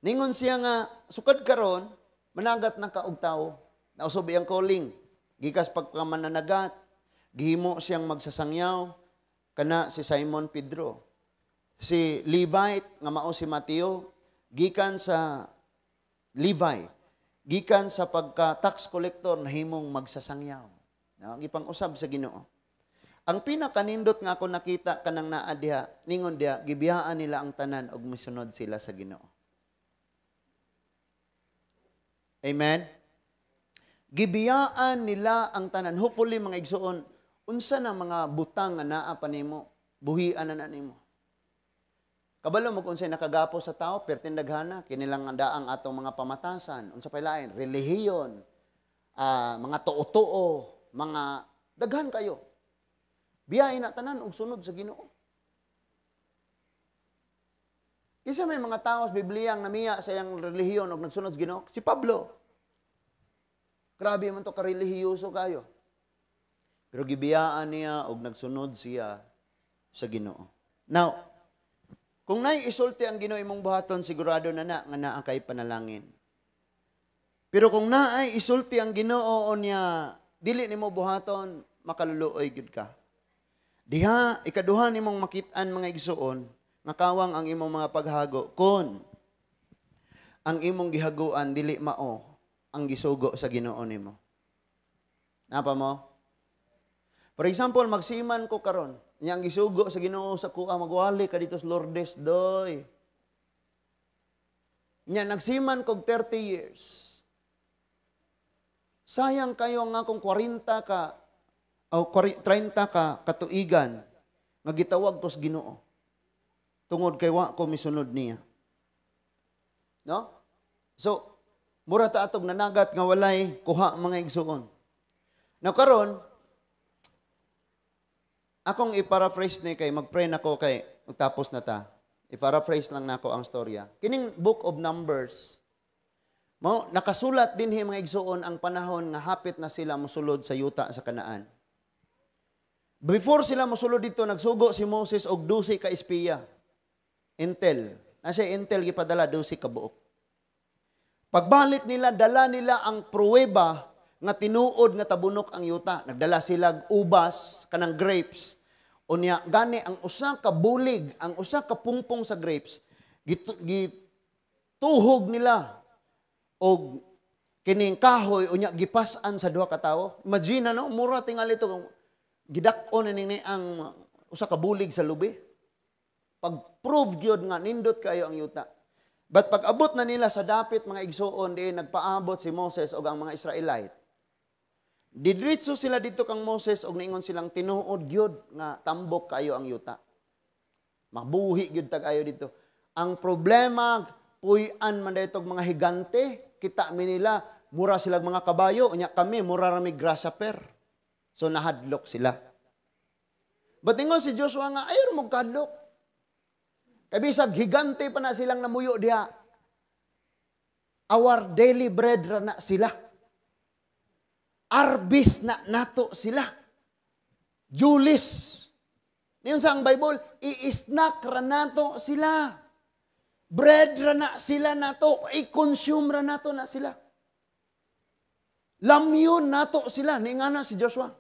Ningon siya nga, sukad karon, managat na kaog tao. Nausob iyang calling. Gikas pagkamananagat. Gihimo siyang magsasangyaw. Kana si Simon Pedro. Si Levite, nga mao si Mateo, gikan sa Levi. Gikan sa pagka-tax collector, nahimong magsasangyaw. Gipang-usab sa Ginoo. Ang pinakanindot nga ako nakita kanang naa diha, ningon diha, gibiyaan nila ang tanan og misunod sila sa Ginoo. Amen? Gibiyaan nila ang tanan. Hopefully, mga igsuon, unsa na mga butang nga naa pa nimo, buhian na nimo. Kabalo mo kung sa'y nakagapo sa tao, pertindaghana, kinilang daang atong mga pamatasan, unsa pa lain, relihiyon, mga tuo-tuo, mga daghan kayo. Biyahin na tanan og sunod sa Ginoo. Isa may mga tao sa Biblia ang namiya sa iyang relihiyon og nagsunod sa Ginoo, si Pablo. Grabe man to karelihiyoso kayo. Pero gibiyaan niya og nagsunod siya sa Ginoo. Now, kung naiisulti ang Ginoo imong buhaton, sigurado na nga naa kay panalangin. Pero kung naay isulti ang Ginoo niya, dili nimo buhaton, makaluluoy gyud ka. Diha, ikaduha nimong makit-an mga igsuon, nga kawang ang imong mga paghago, kun ang imong gihaguan, dili mao, ang gisugo sa Ginoo nimo. Napa mo? For example, magsiman ko karon, yang gisugo sa Ginoo sa kuha, magwali ka dito sa Lourdes, doy. Nya, nagsiman kog 30 years. Sayang kayo nga kung 40 ka, o 30 ka katuigan, nga gitawag ko sa Ginoo. Tungod kay wa ko misunod niya. No? So, mura ta atog nanagat nga walay kuha mga igsuon. Now karon, akong i-paraphrase ni kay mag-pray nako kay magtapos na ta. I-paraphrase lang nako ang storya. Kining Book of Numbers, nakasulat din mga igsuon ang panahon nga hapit na sila mosulod sa yuta sa Kanaan. Before sila mosulod dito, nagsugo si Moses og 12 ka espiya. Intel. Nasa intel gipadala 12 ka buok. Pagbalik nila, dala nila ang pruweba nga tinuod nga tabunok ang yuta. Nagdala sila ubas, kanang grapes. Unya, gani ang usa ka bulig, ang usa ka pungpong sa grapes, gituhog nila og kining kahoy, unya, gipasan sa duha ka tawo. Imagine, no? Mura tingali ito, gidakon ni ang usa ka bulig sa lubi. Pag-prove gyud nga nindot kayo ang yuta. But pag abot na nila sa dapit mga igsuon, di nagpaabot si Moses o ang mga Israelite. Didiritso sila dito kang Moses og niingon silang tinuod gyud nga tambok kayo ang yuta. Mabuhi gyud tag ayo dito. Ang problema, puy-an man daytog mga higante, kita mi nila mura silang mga kabayo, unya kami mura ra mi grasshopper. So nahadlok sila. But ingon si Joshua nga ayo mo kadlok. Kay bisag higante pa na silang namuyo diha. Our daily bread ra na sila. Arbis na nato sila. Julis. Niyon sa ang Bible, i-snack ra nato sila. Bread ra na sila nato, i-consume ra nato na sila. Lamyon nato sila, niingana si Joshua.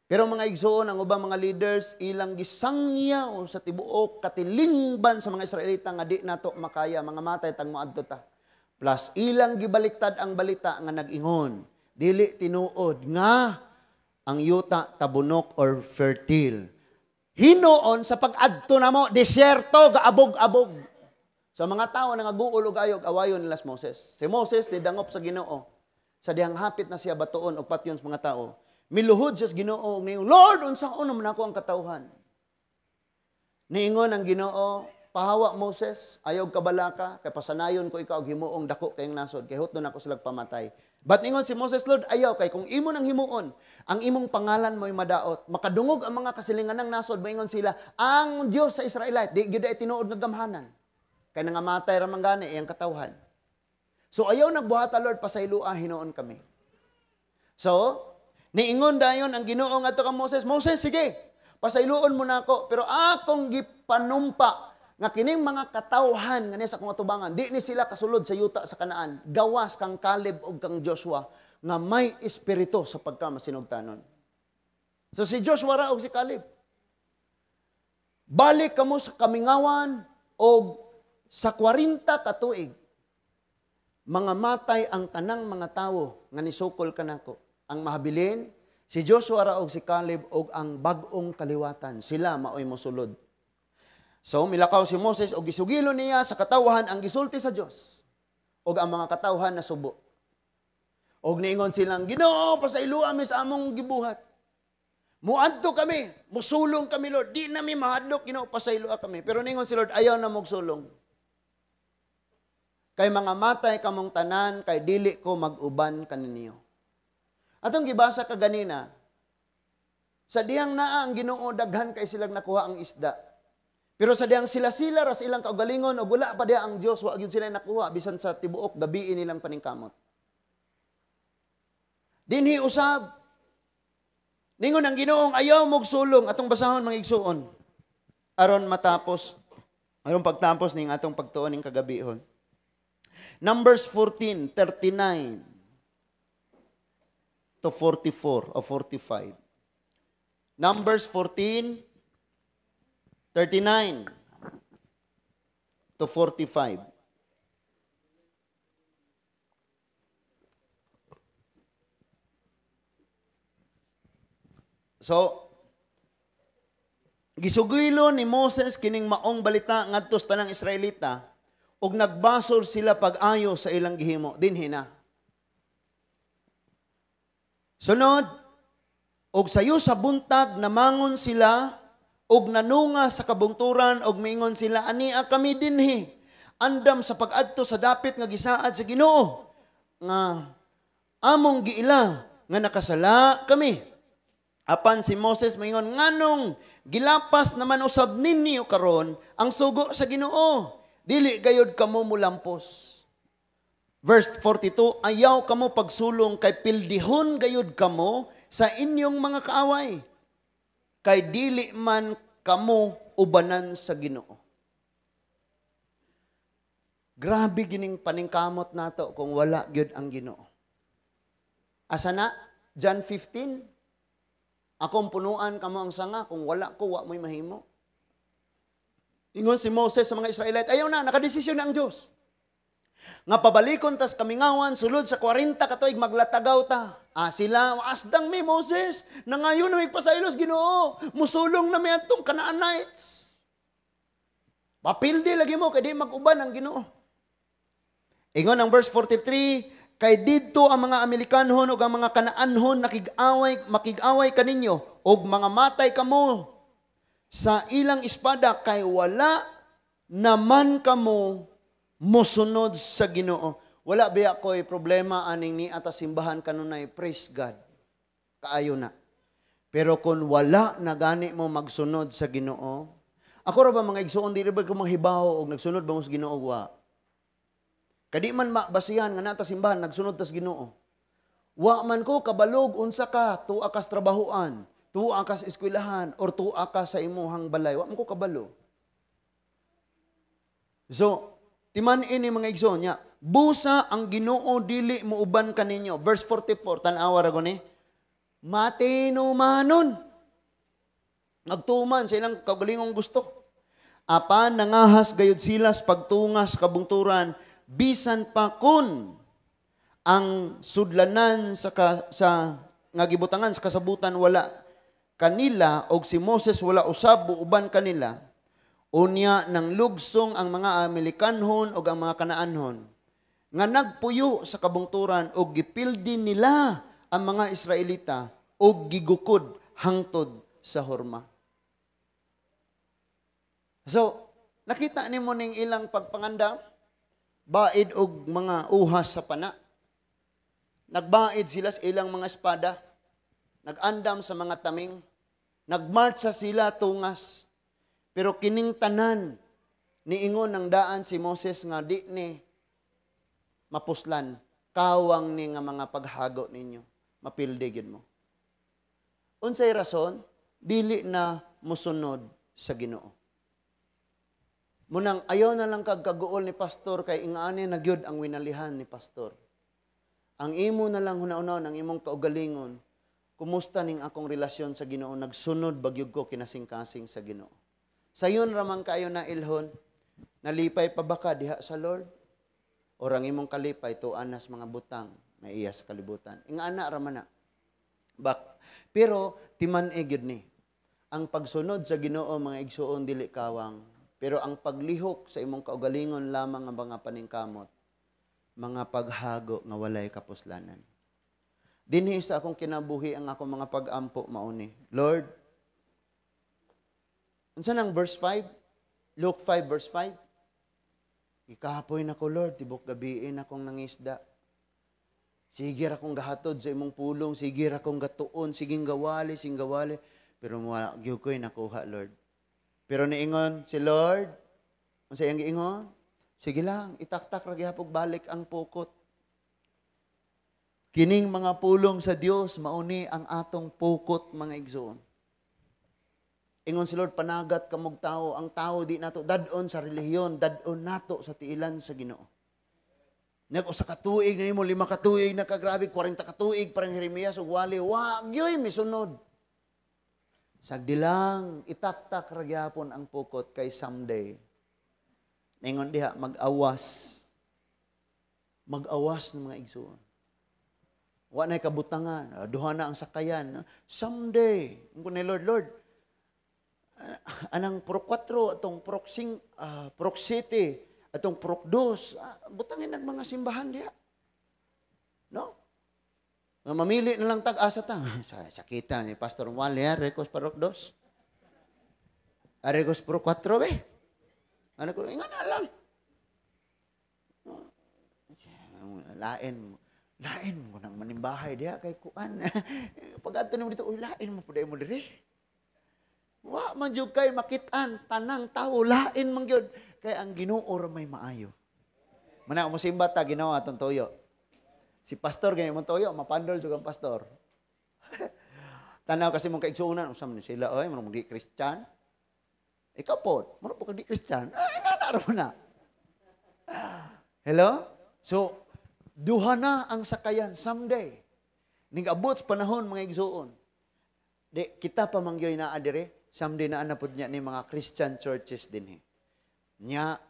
Pero mga igsoon, ang ubang mga leaders, ilang gisangya o sa tibuok, katilingban sa mga Israelita nga di nato makaya, mga matay tang moadto ta. Plus, ilang gibaliktad ang balita nga nag-ingon, dili tinuod nga ang yuta tabunok or fertile. Hinoon sa pag-adto na mo, desyerto, gaabog-abog. Sa mga tao na naguul og ayog, awayon nila si Moses. Si Moses, didangop sa Ginoo. Sa dihang hapit na siya batuon o patyon sa mga tao. Miluhod siya sa Ginoo niyo, Lord, unsang uno man ako ang katawhan. Niingon ang Ginoo, pahawa Moses, ayaw kabalaka, kay pasanayon ko ikaw og himuong dako kayong nasod, kay hutnon ako sila pamatay. But ningon si Moses, Lord, ayaw kay kung imo nang himuon, ang imong pangalan mo'y madaot, makadungog ang mga kasilingan ng nasod, maingon sila, ang Diyos sa Israelite, di gyud ay tinuod nga gamhanan. Kay nangamatay ra man gani iyang katawhan. So ayaw nagbuhata, Lord, pasaylua hinuon kami. So, niingon dayon ang Ginoo ngadto kang Moses, Moses, sige, pasayloon mo na ako, pero akong gipanumpa nga kining mga katawhan nga sa akong atubangan, di ni sila kasulod sa yuta sa Kanaan, gawas kang Caleb o kang Joshua, nga may espiritu sa pagkamasinugtanon. So si Joshua ra o si Caleb, balik kamo sa kamingawan o sa 40 ka tuig, mga matay ang tanang mga tawo nga nisukol kanako. Ang mahabilin, si Joshua ra o si Caleb o ang bagong kaliwatan, sila maoy mosulod. So, milakaw si Moses o gisugilo niya sa katawhan ang gisulti sa Diyos o ang mga katawhan na subo. O niingon silang, Ginoo, pasayloa mi sa among gibuhat. Muadto kami, musulong kami, Lord. Di nami mahadlok, Ginoo, pasayloa kami. Pero niingon si Lord, ayaw na magsulong. Kay mga matay kamong tanan, kay dili ko mag-uban kaninyo. Atong gibasa ka ganina, sa diyang naa ang Ginoo daghan kay silang nakuha ang isda. Pero sa diyang sila-sila ras ilang kaugalingon o wala pa diya ang Diyos, wag yun sila nakuha, bisan sa tibuok, gabiin nilang paningkamot. Dinhi usab, ningon ang Ginoong ayaw mog sulong, atong basahon mga igsuon, aron matapos, aron pagtapos ning atong pagtuon ning kagabihon. Numbers 14:39 to 44 o 45. Numbers 14:39 to 45. So, gisugilo ni Moses kining maong balita ngadto sa tanang Israelita ug nagbasol sila pag-ayo sa ilang gihimo dinhi na. Sunod, og sayo sa buntag namangon sila og nanunga sa kabungturan og miingon sila, ania kami dinhi andam sa pag-adto sa dapit nga gisaad sa Ginoo nga among giila nga nakasala kami. Apan si Moses miingon, nganong gilapas naman usab ninyo karon ang sugo sa Ginoo, dili gayud kamo mulampos. Verse 42, ayaw kamo pagsulong kay pildihon gayud kamo sa inyong mga kaaway, kay dili man kamo ubanan sa Ginoo. Grabe gining paningkamot nato kung wala gyud ang Ginoo. Asa na? John 15, akong punuan kamo ang sanga, kung wala ko, wa mo'y mahimo. Ingon si Moses sa mga Israelite, ayaw na, nakadesisyon na ang Diyos. Nga pabalikon tas kamingawan, sulod sa 40 katuig maglatagaw ta. Sila, asdang mi Moses, na ngayon na may pasaylos Ginoo, musulong na may atong Canaanites. Papildi lagi mo, kaya di mag-uban ang Ginoo. Ingon ang verse 43, kay didto ang mga Amerikanhon o ang mga Kanaanhon makig-away kaninyo o mga matay kamo sa ilang espada kay wala naman kamo mosunod sa Ginoo. Wala biya ko'y problema aning ni ata simbahan kanunay, praise God. Kaayo na. Pero kung wala na gani mo magsunod sa Ginoo, ako ra ba mga igsuon, di ba ko manghibaw o nagsunod ba mo sa Ginoo? Wa. Kadi man basihan nga nata simbahan, nagsunod tas Ginoo. Wa man ko kabalog unsa ka, tuwa kas trabahuan, tuwa kas eskwelahan, or tuwa ka sa imuhang balay. Wa man ko kabalo. So, timan ini mga igsoon niya, busa ang Ginoo dili mo uban kaninyo. Verse 44, tan-awa ra gani. Matino manon. Nagtuman sa ilang kaugalingong gusto. Apan nangahas gayud sila sa pagtungas kabungturan, bisan pa kun ang sudlanan sa nga gibutangan sa kasabutan wala kanila og si Moses wala usab uban kanila. Unya nang lugsong ang mga Amerikanhon o ang mga Kanaanhon nga nagpuyo sa kabungturan o gipildi nila ang mga Israelita o gigukod hangtod sa horma. So, nakita ni mo ning ilang pagpanganda, baid og mga uhas sa pana. nagbaid sila sa ilang mga espada, nagandam sa mga taming, nagmarcha sila tungas. Pero kining tanan, niingon ng daan si Moses nga di ni mapuslan, kawang ni nga mga paghago ninyo, mapildigin mo. Unsay rason, dili na musunod sa Ginoo. Munang ayaw na lang kagkaguol ni pastor kay ingani nagyud ang winalihan ni pastor. Ang imo na lang hunaon ang imong kaugalingon, kumusta ning akong relasyon sa Ginoo, nagsunod bagyog ko kinasing-kasing sa Ginoo. Sayon ramang kayo na ilhon, nalipay pa ba ka diha sa Lord? Orang imong kalipay tuan nas mga butang na iya sa kalibutan. Ingana raman na. Pero timan gyud ni. Ang pagsunod sa Ginoo mga igsuon dili kawang. Pero ang paglihok sa imong kaugalingon lamang ang mga paningkamot, mga paghago nga walay kapuslanan. Dinhi sa akong kinabuhi ang akong mga pag-ampo mauni. Lord, unsa nang verse 5? Luke 5 verse 5. Ikahapoy na ko, Lord, tibok gabiin akong nangisda. Sige akong gahatod sa imong pulong, sige akong gatuon, siging gawali, pero wala gyud ko'y nakuha, Lord. Pero niingon si Lord, unsay ang giingon? Sige lang, itaktak ra gyapon balik ang pukot. Kining mga pulong sa Dios mauni ang atong pukot mga igsoon. Ingon si Lord, panagat kamog tao, ang tao di nato dadon sa relihiyon, dadon nato sa tiilan sa Ginoo. Nag-usa ka tuig na nimo, 5 ka tuig na kagrabe, 40 ka tuig parang Jeremias ug wali, wa gyoy misunod. Sagdilang itaktak ra gyapon ang pukot kay someday. Ningon diha mag-awas. Mag-awas ng mga igsoon. Wa nay kabutangan, duha na ang sakayan. Someday, ngko ni Lord, anang pro 4 atong pro 7 atong pro 2, butangin nag mga simbahan diha. No? Mamili na lang tag-asa ta. Sakita ni Pastor Wally, Arecos Parok 2. Arecos Pro 4, be. Ano ko, ingan na lang. Lain mo nang manimbahay diya kay kuan. Pag-adto nimo dito, lain mo puday mo dire. Wa man jud kay makitaan tanang tawo, lain man gyud kay ang Ginoo ra may maayo. Mana mo simba ta Ginoo atong tuyo. Si pastor ganyan mong toyo, mapandol juga ang pastor. Tanaw kasi mong kaigsuunan, usam ni sila, oy, marong di Christian. Ikaw po, marong po di Christian. Ay, nanaro mo na. Hello? So, duha na ang sakayan someday. Ning abot sa panahon mga igsuon. Di, kita pa mangyoy na adire, someday na anapod niya ni mga Christian churches din. Nya,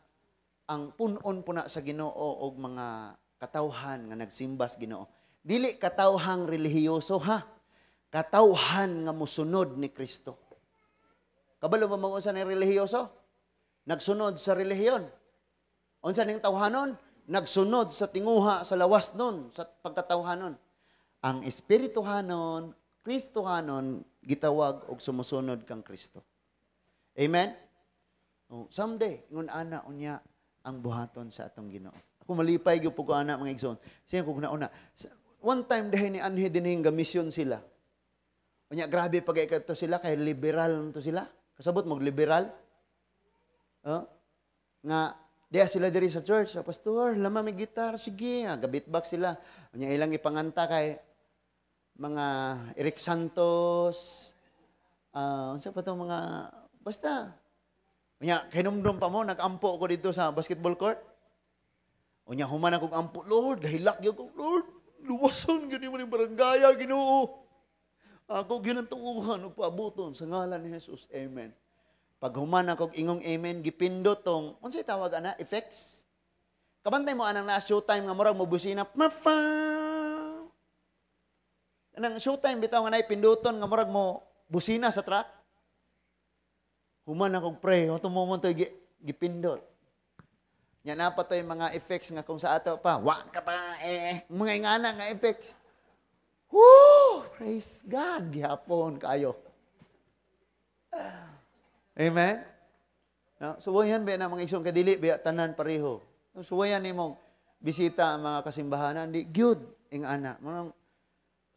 ang punon po na sa Ginoo og mga katawhan nga nagsimbas Ginoo. Dili katawhang relihiyoso ha. Katawhan nga musunod ni Kristo. Kabalo ba mga unsa ni relihiyoso? Nagsunod sa relihiyon. Unsa ning tawhanon? Nagsunod sa tinguha sa lawas nun, sa pagkatawhanon. Ang espirituhanon, Kristohanon gitawag og sumusunod kang Kristo. Amen. Someday ingon ana unya ang buhaton sa atong Ginoo. Kung malipay gyud ko ana mga igsoon. Siya kung nauna. One time dahil ni anhi dinhing gamisyon sila. Unya grabe pagay kadto sila kay liberal to sila. Kasabot mag liberal. Nga diya sila diri sa church, pastor, lama may gitar, sige, gabitback sila. Unya ilang ipanganta kay mga Eric Santos. Unsa pa tong mga basta. Unya kinumdum pa mo nagampo ko dito sa basketball court. Unya human akong ampo, Lord, dahilak gyud ko, Lord, luwason gani mo ni barangaya Ginoo. Ako ginantuuhan ug paabuton sa ngalan ni Jesus. Amen. Pag human akong ingong amen, gipindot tong unsay tawag ana, effects. Kabantay mo anang na showtime nga murag mo busina. Anang showtime bitaw nga nay pinduton nga murag mo busina sa truck. Human akong pray, ato mo to gipindot. Nya na pa to'y mga effects nga kung sa ato pa, wa ka pa mga ingana nga effects. Woo! Praise God, gihapon kayo. Amen? No? Suwayan ba na mga isong kadili, ba tanan pareho. Suwayan ni mong, bisita ang mga kasimbahanan, di gyud ing ana. Manong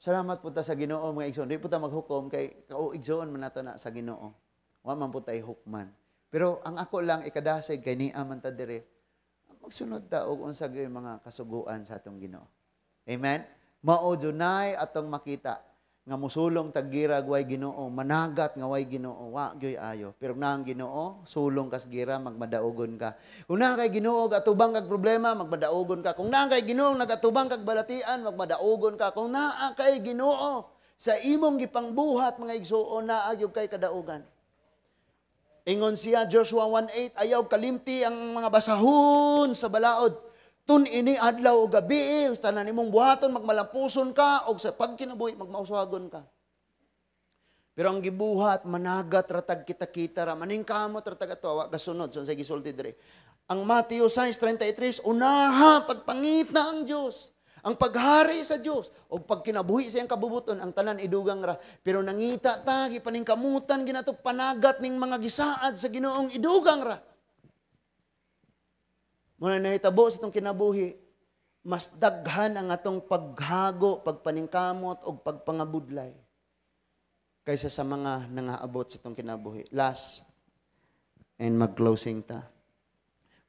salamat po ta sa Ginoo mga igsoon. Di po ta maghukom kay igsoon man nato na sa Ginoo. Wa man po tay hukman. Pero ang ako lang ikadasig kay niya man ta dire. Magsunod ta og unsa gyud mga kasuguan sa atong Ginoo. Amen. Mao dunay atong makita nga musulong taggira way Ginoo, managat nga way Ginoo, wa gyoy ayo. Pero nang Ginoo, sulong kas gira magmadaugon ka. Kung na kay Ginoo gatubang kag problema, magmadaugon ka. Kung na kay Ginoo nagatubang kag balatian, magmadaugon ka. Kung naa kay Ginoo sa imong gipangbuhat mga igsuon, naa gyud kay kadaugan. Ingon siya Joshua 1:8, ayaw kalimti ang mga basahon sa balaod. Tun ini adlaw o gabi, tanan imong buhaton magmalampuson ka o sa pagkinabuhi magmauswagon ka. Pero ang gibuhat managat ratag kita-kita ra maningkamot ratag ato wa kasunod sa gisulti dire. Ang Mateo 6:33 unaha pagpangita ang Dios, ang paghari sa Dios o pagkinabuhi sa iyang kabubuton ang tanan idugang ra. Pero nangita ta gipaningkamutan ginato panagat ning mga gisaad sa Ginoong idugang ra. Muna nahitabo sa itong kinabuhi, mas daghan ang atong paghago, pagpaningkamot, o pagpangabudlay kaysa sa mga nangaabot sa itong kinabuhi. Last, and mag-closing ta.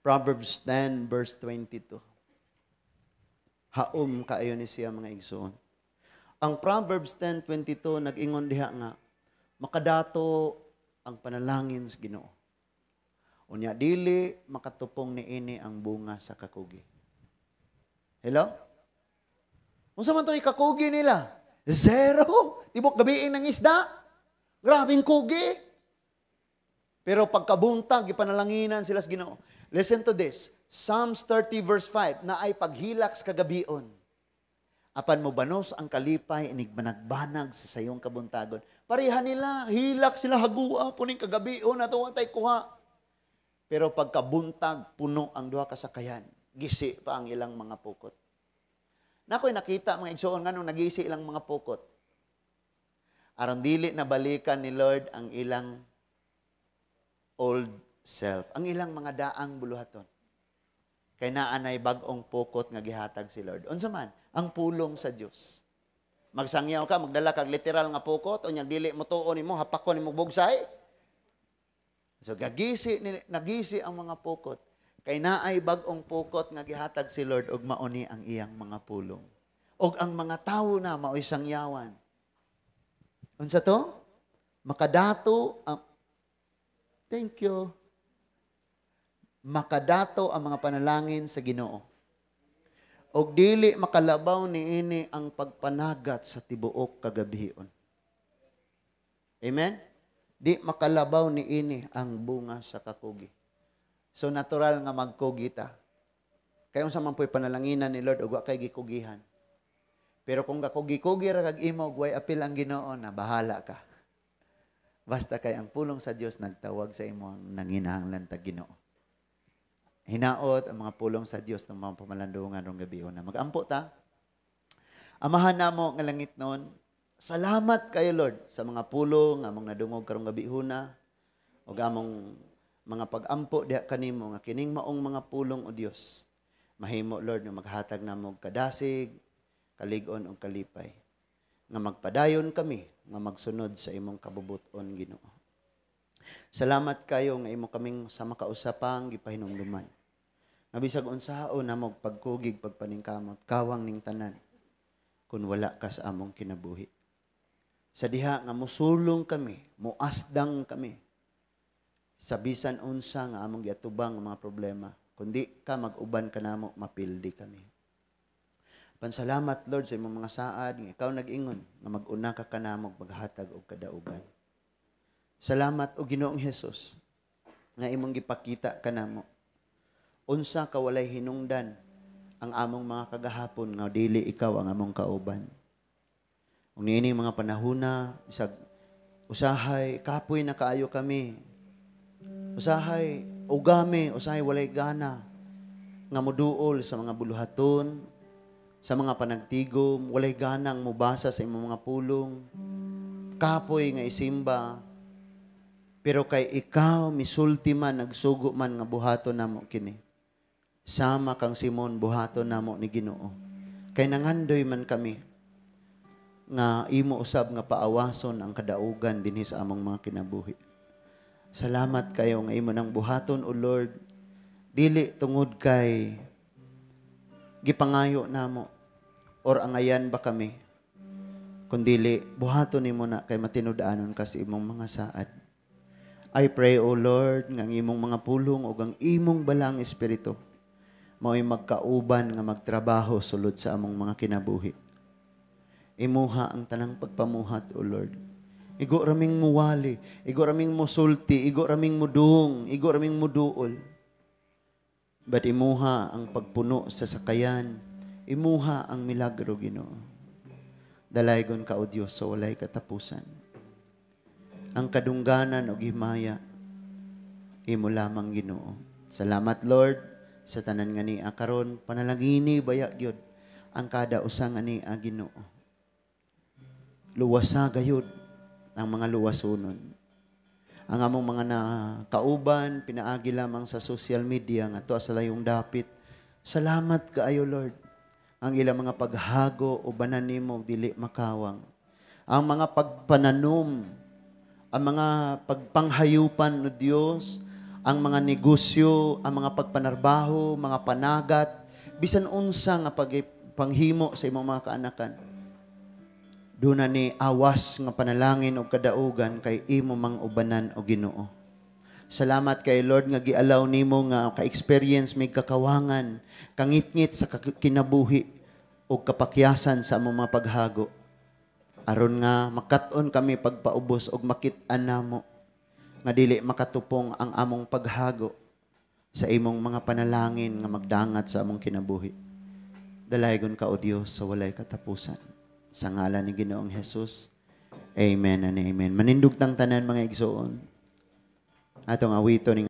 Proverbs 10 verse 22. Haom kaayo ni siya mga igsoon. Ang Proverbs 10:22 nag-ingon diha nga, makadato ang panalangin sa Ginoo. Unya dili makatupong niini ang bunga sa kakugi. Hello? Unsa man to ikakugi nila? Zero. Tibok gabi ng isda. Grabing kugi. Pero pagkabuntag ipanalanginan sila sa Ginoo. Listen to this. Psalms 30 verse 5 na ay paghilak sa kagabion. Apan mo banos ang kalipay inig banagbanag sa sayong kabuntagon. Pareha nila, hilak sila hagua puning kagabion ato tay kuha. Pero pagkabuntag, puno ang duha kasakayan. Gisi pa ang ilang mga pukot. Nakoy nakita mga igsoon nga nung nagisi ilang mga pukot. Aron dili na balikan ni Lord ang ilang old self. Ang ilang mga daang buluhaton. Kay naanay bag-ong pukot nga gihatag si Lord. Unsa man? Ang pulong sa Dios. Magsangyaw ka, magdala kag literal nga pukot, o niyang dili mo tuon nimo, hapakon nimo bugsay. So nagisi ang mga pukot. Kay naay bag-ong pukot nga gihatag si Lord og mauni ang iyang mga pulong. Og ang mga tawo na maoy sangyawan. Unsa to? Makadato ang thank you. Makadato ang mga panalangin sa Ginoo. Og dili makalabaw niini ang pagpanagat sa tibuok kagabihon. Amen? Di makalabaw niini ang bunga sa kakugi. So natural nga magkugi ta. Kaya unsa man po'y panalanginan ni Lord og wa kay gikugihan. Pero kung gakugi-kugi ra kag imo way apil ang Ginoo na bahala ka. Basta kay ang pulong sa Dios nagtawag sa imo ang nanginahanglan ta Ginoo. Hinaot ang mga pulong sa Dios ng mga pamalandungan rong gabi na magampo ta. Amahan namo nga langit noon. Salamat kayo, Lord, sa mga pulong, among nadungog karong gabi huna, o among mga pag-ampo diha kanimo, nga kining maong mga pulong o Dios. Mahimo, Lord, nga maghatag namo kadasig, kalig-on o kalipay. Nga magpadayon kami, nga magsunod sa imong kabubuton, Ginoo. Salamat kayo nga imo kaming sa makausapang gipahinumduman. Nga bisag unsaon namo pagkugig, pagpaningkamot, kawang ning tanan, kung wala ka sa among kinabuhi. Sa diha nga musulong kami, muasdang kami, sa bisan unsa nga among giatubang mga problema, kundi ka mag-uban ka namo, mapildi kami. Pansalamat, Lord, sa imong mga saad, nga ikaw nag-ingon, nga mag-una ka kanamo, maghatag og kadaugan. Salamat o Ginoong Hesus, nga imong gipakita kanamo. Unsa ka walay hinungdan ang among mga kagahapon, nga dili ikaw ang among kauban. Kung niini mga panahuna, bisag usahay, kapoy na kaayo kami. Usahay, ugami, usahay walay gana. Nga muduol sa mga buluhaton, sa mga panagtigom, walay ganang mubasa sa imong mga pulong. Kapoy nga isimba. Pero kay ikaw, misulti man, nagsugo man nga buhaton namo kini. Sama kang Simon buhaton namo ni Ginoo. Kay nangandoy man kami nga imo usab nga paawason ang kadaugan dinhi sa among mga kinabuhi. Salamat kayo nga imo nang buhaton, O Lord. Dili tungod kay gipangayo namo or angayan ba kami, kundili buhaton nimo na kay matinud-anon ka sa imong mga saad. I pray, O Lord, nga ang imong mga pulong o ang imong balang espiritu mao'y magkauban nga magtrabaho sulod sa among mga kinabuhi. Imuha ang tanang pagpamuhat, O Lord. Igo raming muwali, igo raming musulti, igo raming mudung, igo raming muduol. But imuha ang pagpuno sa sakayan, imuha ang milagro, Ginoo. Dalaygon ka, O Diyos, sa walay katapusan. Ang kadungganan o himaya, imo lamang, Ginoo. Salamat, Lord, sa tanan nga ni karon panalangini baya gyud ang kada usa nga ni Ginoo. Luwasa gayud ang mga luwasonon. Ang among mga nakauban, pinaagi lamang sa social media nga to sa layong dapit. Salamat kaayo, Lord. Ang ilang mga paghago o banan nimo dili makawang. Ang mga pagpananom, ang mga pagpanghayupan no Dios, ang mga negosyo, ang mga pagpanarbaho, mga panagat, bisan unsa nga panghimo sa imong mga kaanakan. Doon na ni awas nga panalangin o kadaugan kay imo mang ubanan o Ginoo. Salamat kay Lord nga gialaw nimo nga ka-experience may kakawangan, kangitngit sa kinabuhi o kapakyasan sa among mga paghago. Aron nga makat-on kami pagpaubos og makit-an namo nga dili makatupong ang among paghago sa imong mga panalangin nga magdangat sa among kinabuhi. Dalaygon ka, O Dios, sa walay katapusan. Sa ngalan ni Ginoong Jesus. Amen and amen. Manindugtang tanan mga igsoon. Atong awito ning